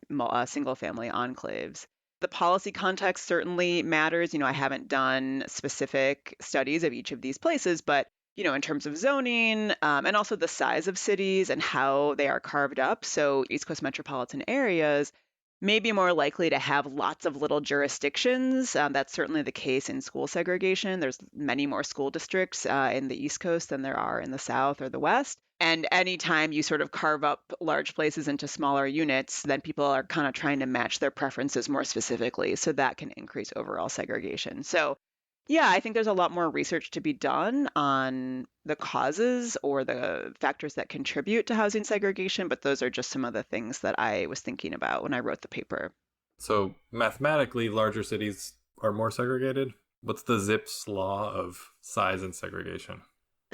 [SPEAKER 2] single family enclaves. The policy context certainly matters. I haven't done specific studies of each of these places, but in terms of zoning, and also the size of cities and how they are carved up. So East Coast metropolitan areas may be more likely to have lots of little jurisdictions. That's certainly the case in school segregation. There's many more school districts in the East Coast than there are in the South or the West. And anytime you sort of carve up large places into smaller units, then people are kind of trying to match their preferences more specifically. So that can increase overall segregation. So yeah, I think there's a lot more research to be done on the causes or the factors that contribute to housing segregation, but those are just some of the things that I was thinking about when I wrote the paper.
[SPEAKER 3] So mathematically, larger cities are more segregated. What's the Zipf's law of size and segregation?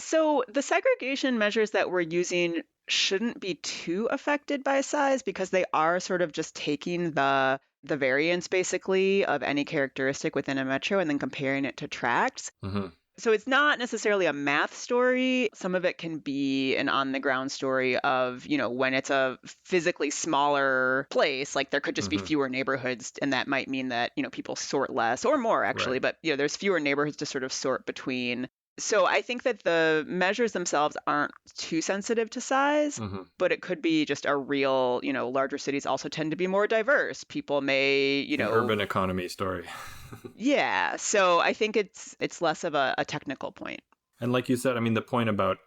[SPEAKER 2] So the segregation measures that we're using shouldn't be too affected by size because they are sort of just taking the variance basically of any characteristic within a metro and then comparing it to tracts.
[SPEAKER 3] Mm-hmm.
[SPEAKER 2] So it's not necessarily a math story. Some of it can be an on the ground story of, when it's a physically smaller place, like there could just be fewer neighborhoods, and that might mean that, people sort less or more actually,
[SPEAKER 3] Right.
[SPEAKER 2] but there's fewer neighborhoods to sort of sort between. So I think that the measures themselves aren't too sensitive to size,
[SPEAKER 3] Mm-hmm.
[SPEAKER 2] but it could be just a real, larger cities also tend to be more diverse. People may,
[SPEAKER 3] An urban economy story.
[SPEAKER 2] yeah. So I think it's less of a technical point.
[SPEAKER 3] And like you said, I mean, the point about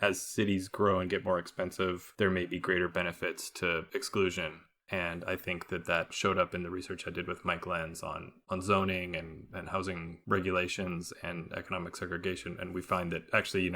[SPEAKER 3] as cities grow and get more expensive, there may be greater benefits to exclusion. And I think that showed up in the research I did with Mike Lenz on zoning and housing regulations and economic segregation. And we find that actually,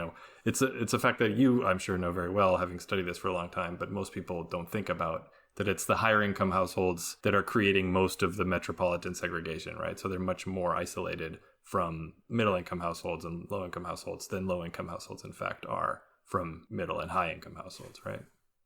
[SPEAKER 3] it's a fact that you, I'm sure, know very well, having studied this for a long time, but most people don't think about that it's the higher income households that are creating most of the metropolitan segregation, right? So they're much more isolated from middle income households and low income households than low income households, in fact, are from middle and high income households, right?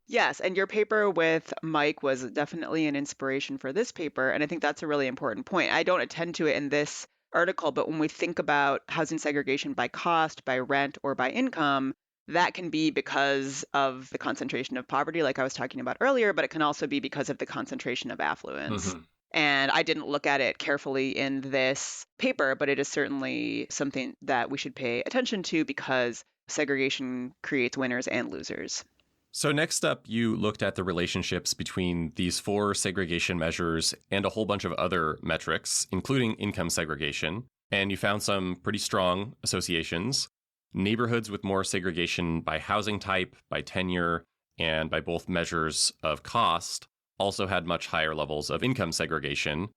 [SPEAKER 2] Yes, and your paper with Mike was definitely an inspiration for this paper, and I think that's a really important point. I don't attend to it in this article, but when we think about housing segregation by cost, by rent, or by income, that can be because of the concentration of poverty, like I was talking about earlier, but it can also be because of the concentration of affluence.
[SPEAKER 3] Mm-hmm.
[SPEAKER 2] And I didn't look at it carefully in this paper, but it is certainly something that we should pay attention to because segregation creates winners and losers.
[SPEAKER 1] So next up, you looked at the relationships between these 4 segregation measures and a whole bunch of other metrics, including income segregation, and you found some pretty strong associations. Neighborhoods with more segregation by housing type, by tenure, and by both measures of cost also had much higher levels of income segregation.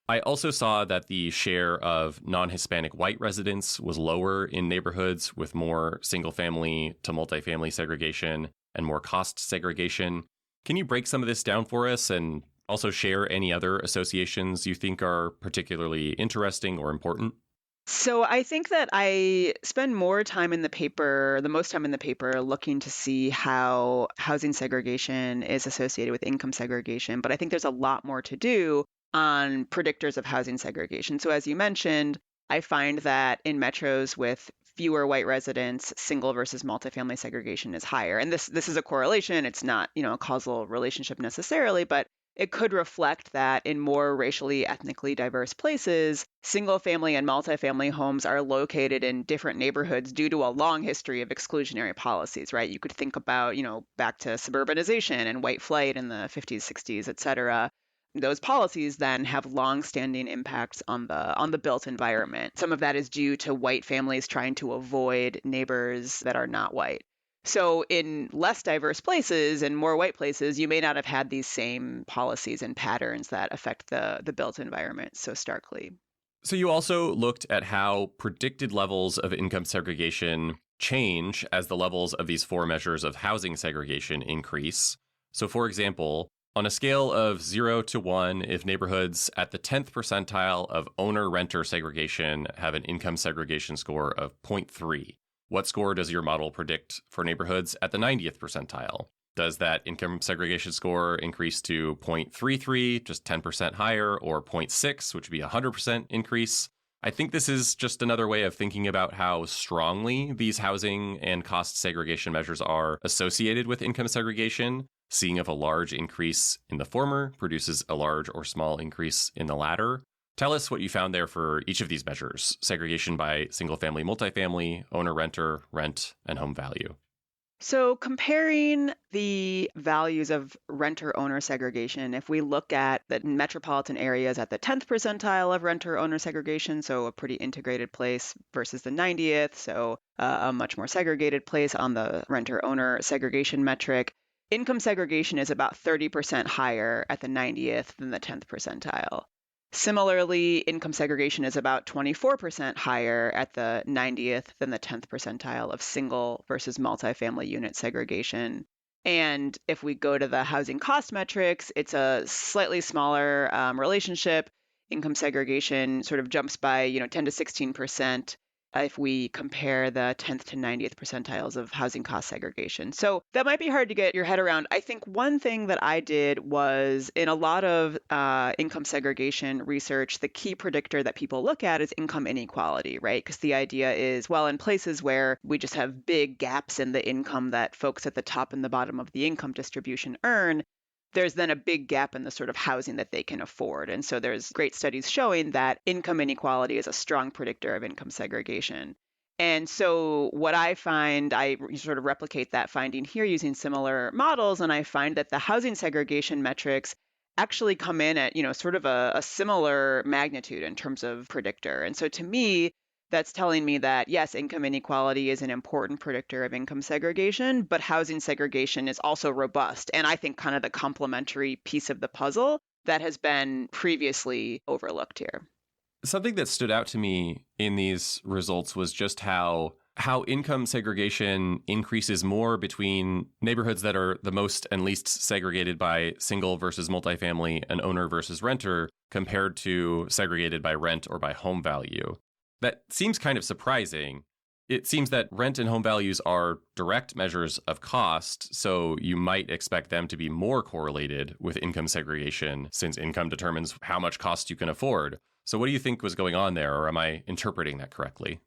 [SPEAKER 1] I also saw that the share of non-Hispanic white residents was lower in neighborhoods with more single-family to multifamily segregation and more cost segregation. Can you break some of this down for us and also share any other associations you think are particularly interesting or important?
[SPEAKER 2] So I think that I spend more time in the paper, the most time in the paper, looking to see how housing segregation is associated with income segregation. But I think there's a lot more to do on predictors of housing segregation. So as you mentioned, I find that in metros with fewer white residents, single versus multifamily segregation is higher. And this is a correlation. It's not, a causal relationship necessarily, but it could reflect that in more racially, ethnically diverse places, single family and multifamily homes are located in different neighborhoods due to a long history of exclusionary policies, right? You could think about, back to suburbanization and white flight in the 50s, 60s, et cetera. Those policies then have long-standing impacts on the built environment. Some of that is due to white families trying to avoid neighbors that are not white. So in less diverse places and more white places, you may not have had these same policies and patterns that affect the built environment so starkly.
[SPEAKER 1] So you also looked at how predicted levels of income segregation change as the levels of these 4 measures of housing segregation increase. So for example, on a scale of 0 to 1, if neighborhoods at the 10th percentile of owner-renter segregation have an income segregation score of 0.3, What score does your model predict for neighborhoods at the 90th percentile? Does that income segregation score increase to 0.33, just 10% higher, or 0.6, which would be a 100% increase? I think this is just another way of thinking about how strongly these housing and cost segregation measures are associated with income segregation. Seeing if a large increase in the former produces a large or small increase in the latter. Tell us what you found there for each of these measures: segregation by single family, multifamily, owner, renter, rent, and home value.
[SPEAKER 2] So, comparing the values of renter-owner segregation, if we look at the metropolitan areas at the 10th percentile of renter-owner segregation, so a pretty integrated place, versus the 90th, so a much more segregated place on the renter-owner segregation metric, income segregation is about 30% higher at the 90th than the 10th percentile. Similarly, income segregation is about 24% higher at the 90th than the 10th percentile of single versus multifamily unit segregation. And if we go to the housing cost metrics, it's a slightly smaller relationship. Income segregation sort of jumps by 10 to 16% if we compare the 10th to 90th percentiles of housing cost segregation. So that might be hard to get your head around. I think one thing that I did was in a lot of income segregation research, the key predictor that people look at is income inequality, right? Because the idea is, well, in places where we just have big gaps in the income that folks at the top and the bottom of the income distribution earn, there's then a big gap in the sort of housing that they can afford. And so there's great studies showing that income inequality is a strong predictor of income segregation. And so what I find, I sort of replicate that finding here using similar models, and I find that the housing segregation metrics actually come in at, sort of a similar magnitude in terms of predictor. And so to me, that's telling me that, yes, income inequality is an important predictor of income segregation, but housing segregation is also robust. And I think kind of the complementary piece of the puzzle that has been previously overlooked here.
[SPEAKER 1] Something that stood out to me in these results was just how income segregation increases more between neighborhoods that are the most and least segregated by single versus multifamily and owner versus renter compared to segregated by rent or by home value. That seems kind of surprising. It seems that rent and home values are direct measures of cost, so you might expect them to be more correlated with income segregation since income determines how much cost you can afford. So what do you think was going on there, or am I interpreting that correctly?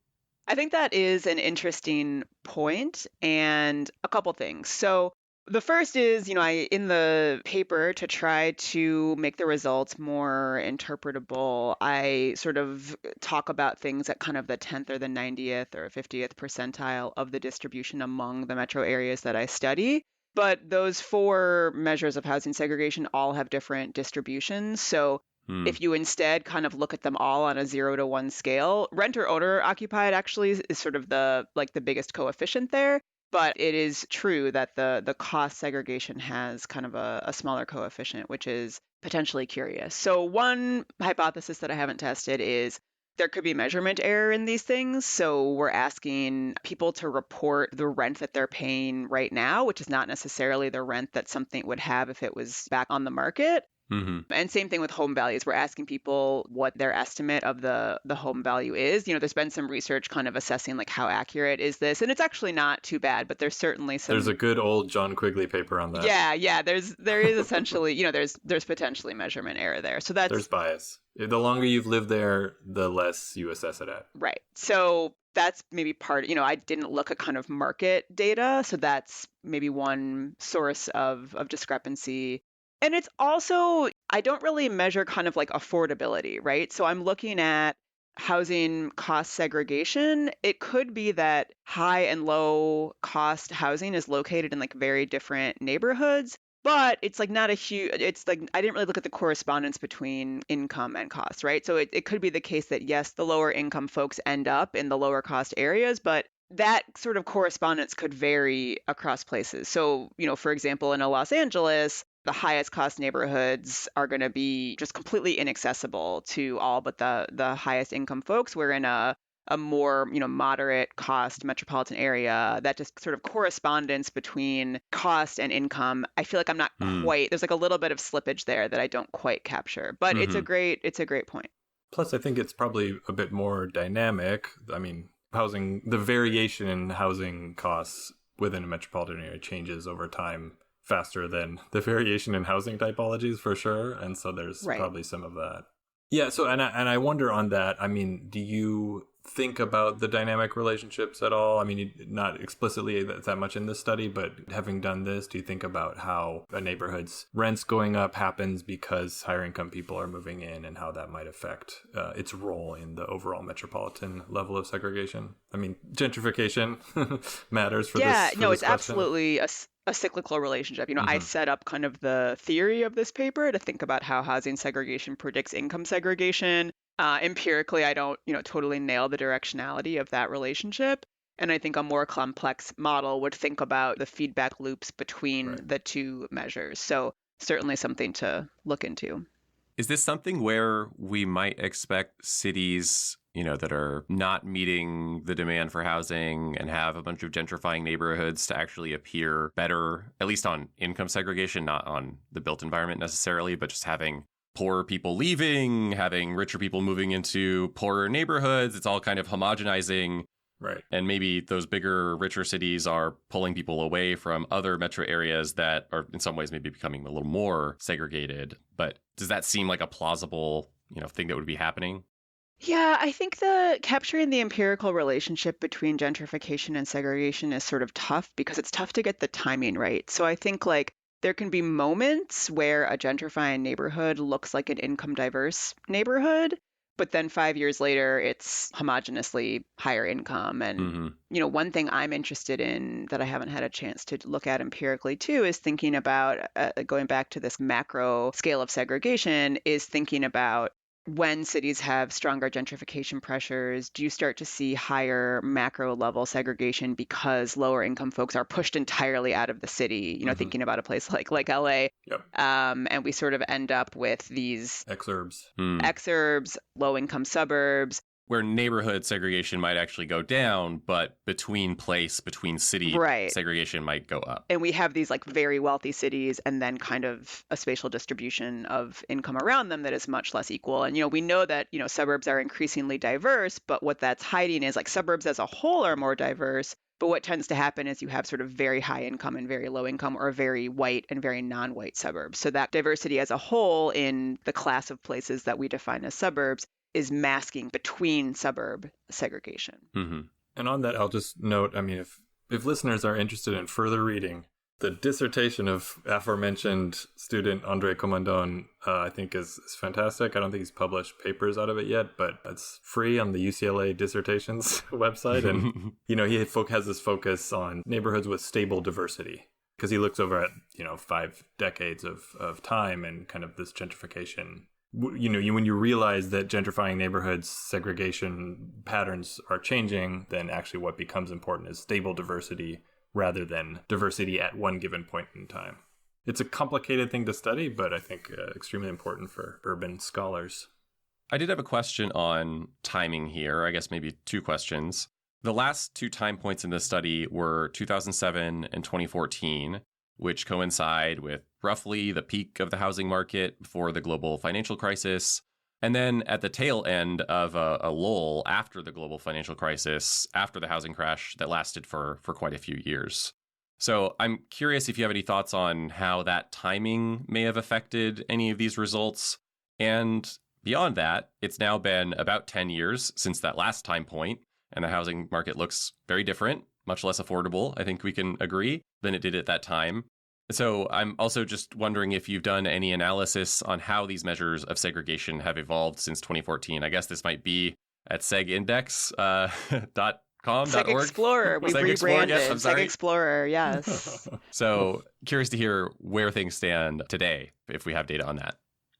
[SPEAKER 2] I think that is an interesting point, and a couple things. So the first is, in the paper, to try to make the results more interpretable, I sort of talk about things at kind of the 10th or the 90th or 50th percentile of the distribution among the metro areas that I study. But those four measures of housing segregation all have different distributions. So if you instead kind of look at them all on a 0 to 1 scale, renter owner occupied actually is sort of the biggest coefficient there. But it is true that the cost segregation has kind of a smaller coefficient, which is potentially curious. So one hypothesis that I haven't tested is there could be measurement error in these things. So we're asking people to report the rent that they're paying right now, which is not necessarily the rent that something would have if it was back on the market.
[SPEAKER 1] Mm-hmm.
[SPEAKER 2] And same thing with home values. We're asking people what their estimate of the home value is. There's been some research kind of assessing like how accurate is this, and it's actually not too bad, but there's certainly some.
[SPEAKER 3] There's a good old John Quigley paper on that.
[SPEAKER 2] Yeah. There is essentially, there's potentially measurement error there. So
[SPEAKER 3] there's bias. The longer you've lived there, the less you assess it at.
[SPEAKER 2] Right. So that's maybe part. I didn't look at kind of market data, so that's maybe one source of discrepancy. And it's also, I don't really measure kind of like affordability, right? So I'm looking at housing cost segregation. It could be that high and low cost housing is located in like very different neighborhoods, but it's like not a huge, it's like, I didn't really look at the correspondence between income and cost, right? So it could be the case that yes, the lower income folks end up in the lower cost areas, but that sort of correspondence could vary across places. So, for example, in Los Angeles, the highest cost neighborhoods are going to be just completely inaccessible to all but the highest income folks. We're in a more, moderate cost metropolitan area. That just sort of correspondence between cost and income, I feel like I'm not quite, there's like a little bit of slippage there that I don't quite capture, but it's a great point.
[SPEAKER 3] Plus, I think it's probably a bit more dynamic. I mean, the variation in housing costs within a metropolitan area changes over time faster than the variation in housing typologies, for sure. And so there's
[SPEAKER 2] Right.
[SPEAKER 3] probably some of that. Yeah. So, and I wonder on that, I mean, do you think about the dynamic relationships at all? I mean, not explicitly that much in this study, but having done this, do you think about how a neighborhood's rents going up happens because higher income people are moving in, and how that might affect its role in the overall metropolitan level of segregation? I mean, gentrification matters for
[SPEAKER 2] Yeah,
[SPEAKER 3] this
[SPEAKER 2] no, it's
[SPEAKER 3] question.
[SPEAKER 2] absolutely a cyclical relationship. I set up kind of the theory of this paper to think about how housing segregation predicts income segregation. Empirically, I don't, totally nail the directionality of that relationship. And I think a more complex model would think about the feedback loops between
[SPEAKER 3] Right.
[SPEAKER 2] the two measures. So certainly something to look into.
[SPEAKER 1] Is this something where we might expect cities, that are not meeting the demand for housing and have a bunch of gentrifying neighborhoods to actually appear better, at least on income segregation, not on the built environment necessarily, but just having poorer people leaving, having richer people moving into poorer neighborhoods? It's all kind of homogenizing.
[SPEAKER 3] Right.
[SPEAKER 1] And maybe those bigger, richer cities are pulling people away from other metro areas that are in some ways maybe becoming a little more segregated. But does that seem like a plausible, thing that would be happening?
[SPEAKER 2] Yeah, I think the capturing the empirical relationship between gentrification and segregation is sort of tough because it's tough to get the timing right. So I think like there can be moments where a gentrifying neighborhood looks like an income diverse neighborhood, but then 5 years later it's homogeneously higher income. And
[SPEAKER 1] Mm-hmm.
[SPEAKER 2] one thing I'm interested in that I haven't had a chance to look at empirically too is thinking about going back to this macro scale of segregation, is thinking about when cities have stronger gentrification pressures, do you start to see higher macro level segregation because lower income folks are pushed entirely out of the city? Thinking about a place like LA,
[SPEAKER 3] Yep.
[SPEAKER 2] and we sort of end up with these
[SPEAKER 3] Exurbs.
[SPEAKER 2] exurbs, low income suburbs.
[SPEAKER 1] Where neighborhood segregation might actually go down, but between city
[SPEAKER 2] Right.
[SPEAKER 1] segregation might go up.
[SPEAKER 2] And we have these like very wealthy cities and then kind of a spatial distribution of income around them that is much less equal. And we know that suburbs are increasingly diverse, but what that's hiding is like suburbs as a whole are more diverse, but what tends to happen is you have sort of very high income and very low income, or very white and very non-white suburbs. So that diversity as a whole in the class of places that we define as suburbs is masking between suburb segregation.
[SPEAKER 1] Mm-hmm.
[SPEAKER 3] And on that, I'll just note, I mean, if listeners are interested in further reading, the dissertation of aforementioned student Andre Comandon, I think is fantastic. I don't think he's published papers out of it yet, but it's free on the UCLA dissertations website. And, he has this focus on neighborhoods with stable diversity, because he looks over at, 5 decades of time and kind of this gentrification. When you realize that gentrifying neighborhoods, segregation patterns are changing, then actually what becomes important is stable diversity rather than diversity at one given point in time. It's a complicated thing to study, but I think extremely important for urban scholars.
[SPEAKER 1] I did have a question on timing here. I guess maybe 2 questions. The last 2 time points in this study were 2007 and 2014, which coincide with roughly the peak of the housing market before the global financial crisis. And then at the tail end of a lull after the global financial crisis, after the housing crash that lasted for quite a few years. So I'm curious if you have any thoughts on how that timing may have affected any of these results. And beyond that, it's now been about 10 years since that last time point, and the housing market looks very different, much less affordable, I think we can agree, than it did at that time. So I'm also just wondering if you've done any analysis on how these measures of segregation have evolved since 2014. I guess this might be at segindex.com.org.
[SPEAKER 2] Seg Explorer. We've rebranded.
[SPEAKER 1] Yes, I'm sorry.
[SPEAKER 2] Seg Explorer, yes.
[SPEAKER 1] So curious to hear where things stand today, if we have data on that.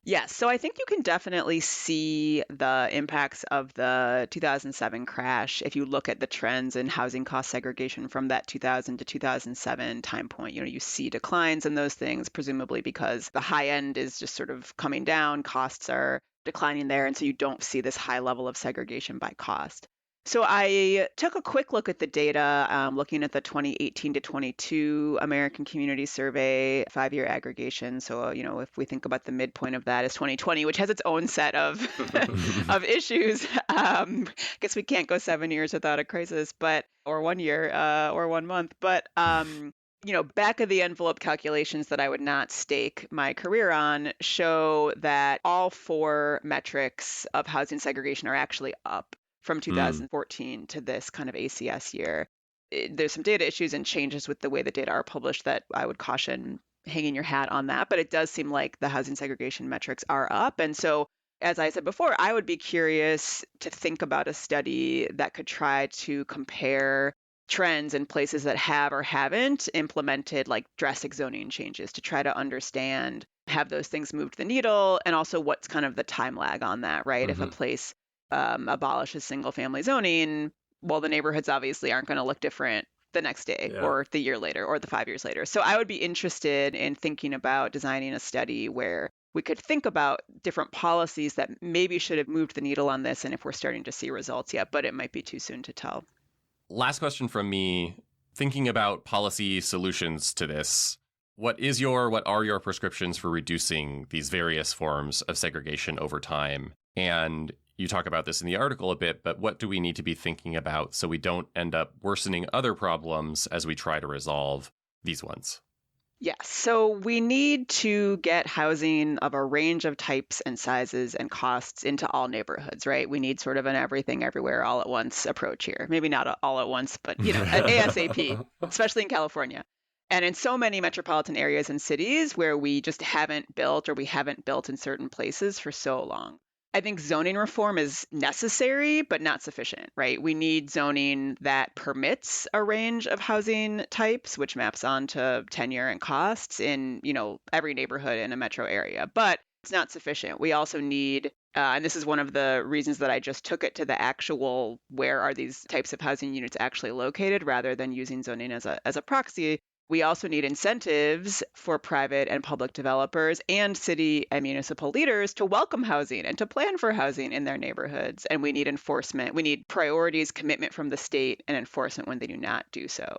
[SPEAKER 2] Yes, so I think you can definitely see the impacts of the 2007 crash if you look at the trends in housing cost segregation from that 2000 to 2007 time point. You see declines in those things, presumably because the high end is just sort of coming down, costs are declining there, and so you don't see this high level of segregation by cost. So I took a quick look at the data, looking at the 2018 to 22 American Community Survey 5-year aggregation. So, if we think about the midpoint of that is 2020, which has its own set of of issues. Guess we can't go 7 years without a crisis, or 1 year, or 1 month. But back of the envelope calculations that I would not stake my career on show that all four metrics of housing segregation are actually up from 2014 to this kind of ACS year. There's some data issues and changes with the way the data are published that I would caution hanging your hat on that, but it does seem like the housing segregation metrics are up. And so, as I said before, I would be curious to think about a study that could try to compare trends in places that have or haven't implemented like drastic zoning changes to try to understand, have those things moved the needle, and also what's kind of the time lag on that, right? If a place abolishes single family zoning, well, the neighborhoods obviously aren't going to look different the next day or the year later or the 5 years later. So I would be interested in thinking about designing a study where we could think about different policies that maybe should have moved the needle on this, and if we're starting to see results yet, but it might be too soon to tell.
[SPEAKER 1] Last question from me, thinking about policy solutions to this. What are your prescriptions for reducing these various forms of segregation over time? And you talk about this in the article a bit, but what do we need to be thinking about so we don't end up worsening other problems as we try to resolve these ones?
[SPEAKER 2] Yes. So we need to get housing of a range of types and sizes and costs into all neighborhoods, right? We need sort of an everything everywhere all at once approach here. Maybe not all at once, but ASAP, especially in California. And in so many metropolitan areas and cities where we just haven't built, or we haven't built in certain places for so long. I think zoning reform is necessary, but not sufficient, right? We need zoning that permits a range of housing types, which maps onto tenure and costs in, every neighborhood in a metro area. But it's not sufficient. We also need, and this is one of the reasons that I just took it to the actual, where are these types of housing units actually located, rather than using zoning as a proxy. We also need incentives for private and public developers and city and municipal leaders to welcome housing and to plan for housing in their neighborhoods. And we need enforcement. We need priorities, commitment from the state, and enforcement when they do not do so.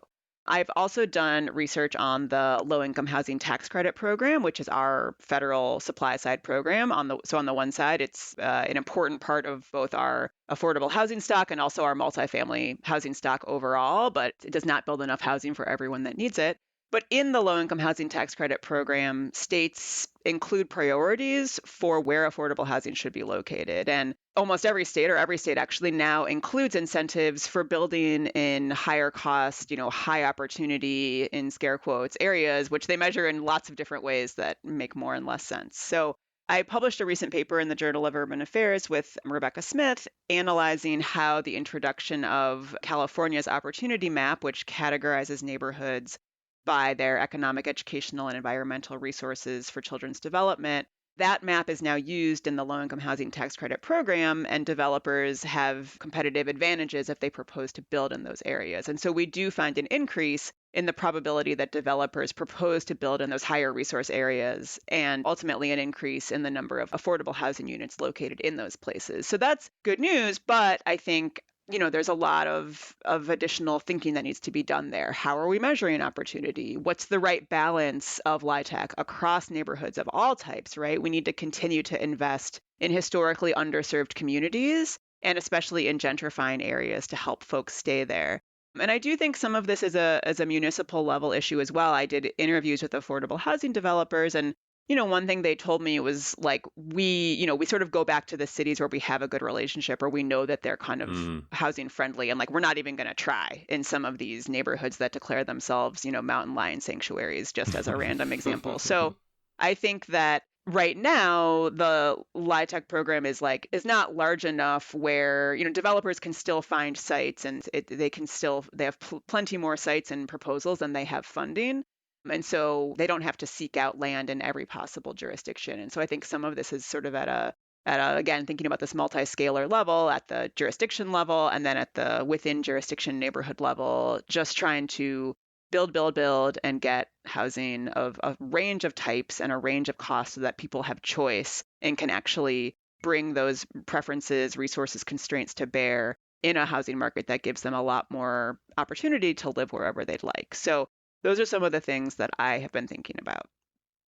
[SPEAKER 2] I've also done research on the low-income housing tax credit program, which is our federal supply-side program. On the one side, it's an important part of both our affordable housing stock and also our multifamily housing stock overall, but it does not build enough housing for everyone that needs it. But in the low-income housing tax credit program, states include priorities for where affordable housing should be located. And almost every state, or every state actually now, includes incentives for building in higher cost, high opportunity, in scare quotes, areas, which they measure in lots of different ways that make more and less sense. So I published a recent paper in the Journal of Urban Affairs with Rebecca Smith, analyzing how the introduction of California's Opportunity Map, which categorizes neighborhoods by their economic, educational, and environmental resources for children's development. That map is now used in the low-income housing tax credit program, and developers have competitive advantages if they propose to build in those areas. And so we do find an increase in the probability that developers propose to build in those higher resource areas, and ultimately an increase in the number of affordable housing units located in those places. So that's good news, but I think there's a lot of additional thinking that needs to be done there. How are we measuring opportunity? What's the right balance of LIHTC across neighborhoods of all types, right? We need to continue to invest in historically underserved communities, and especially in gentrifying areas to help folks stay there. And I do think some of this is a municipal level issue as well. I did interviews with affordable housing developers, and one thing they told me was like, we sort of go back to the cities where we have a good relationship, or we know that they're kind of housing friendly, and like, we're not even going to try in some of these neighborhoods that declare themselves, mountain lion sanctuaries, just as a random example. So I think that right now the LIHTC program is not large enough where, developers can still find sites, and they have plenty more sites and proposals than they have funding. And so they don't have to seek out land in every possible jurisdiction. And so I think some of this is sort of at a again, thinking about this multi-scalar level, at the jurisdiction level, and then at the within jurisdiction neighborhood level, just trying to build, and get housing of a range of types and a range of costs so that people have choice and can actually bring those preferences, resources, constraints to bear in a housing market that gives them a lot more opportunity to live wherever they'd like. So those are some of the things that I have been thinking about.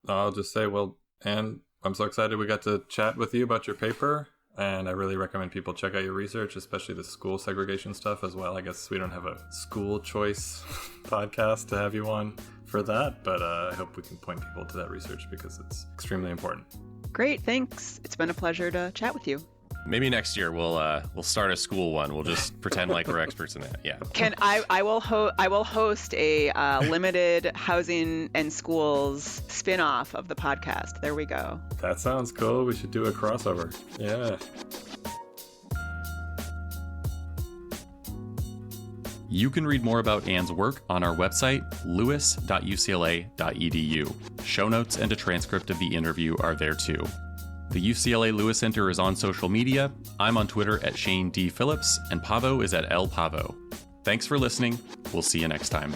[SPEAKER 3] I'll just say, well, Anne, I'm so excited we got to chat with you about your paper. And I really recommend people check out your research, especially the school segregation stuff as well. I guess we don't have a school choice podcast to have you on for that, but I hope we can point people to that research because it's extremely important.
[SPEAKER 2] Great, thanks. It's been a pleasure to chat with you.
[SPEAKER 4] Maybe next year we'll start a school one. We'll just pretend like we're experts in that. Yeah.
[SPEAKER 2] I will host a limited housing and schools spin-off of the podcast. There we go.
[SPEAKER 3] That sounds cool. We should do a crossover. Yeah.
[SPEAKER 1] You can read more about Anne's work on our website, lewis.ucla.edu. Show notes and a transcript of the interview are there too. The UCLA Lewis Center is on social media. I'm on Twitter at Shane D. Phillips, and Pavo is at L Pavo. Thanks for listening. We'll see you next time.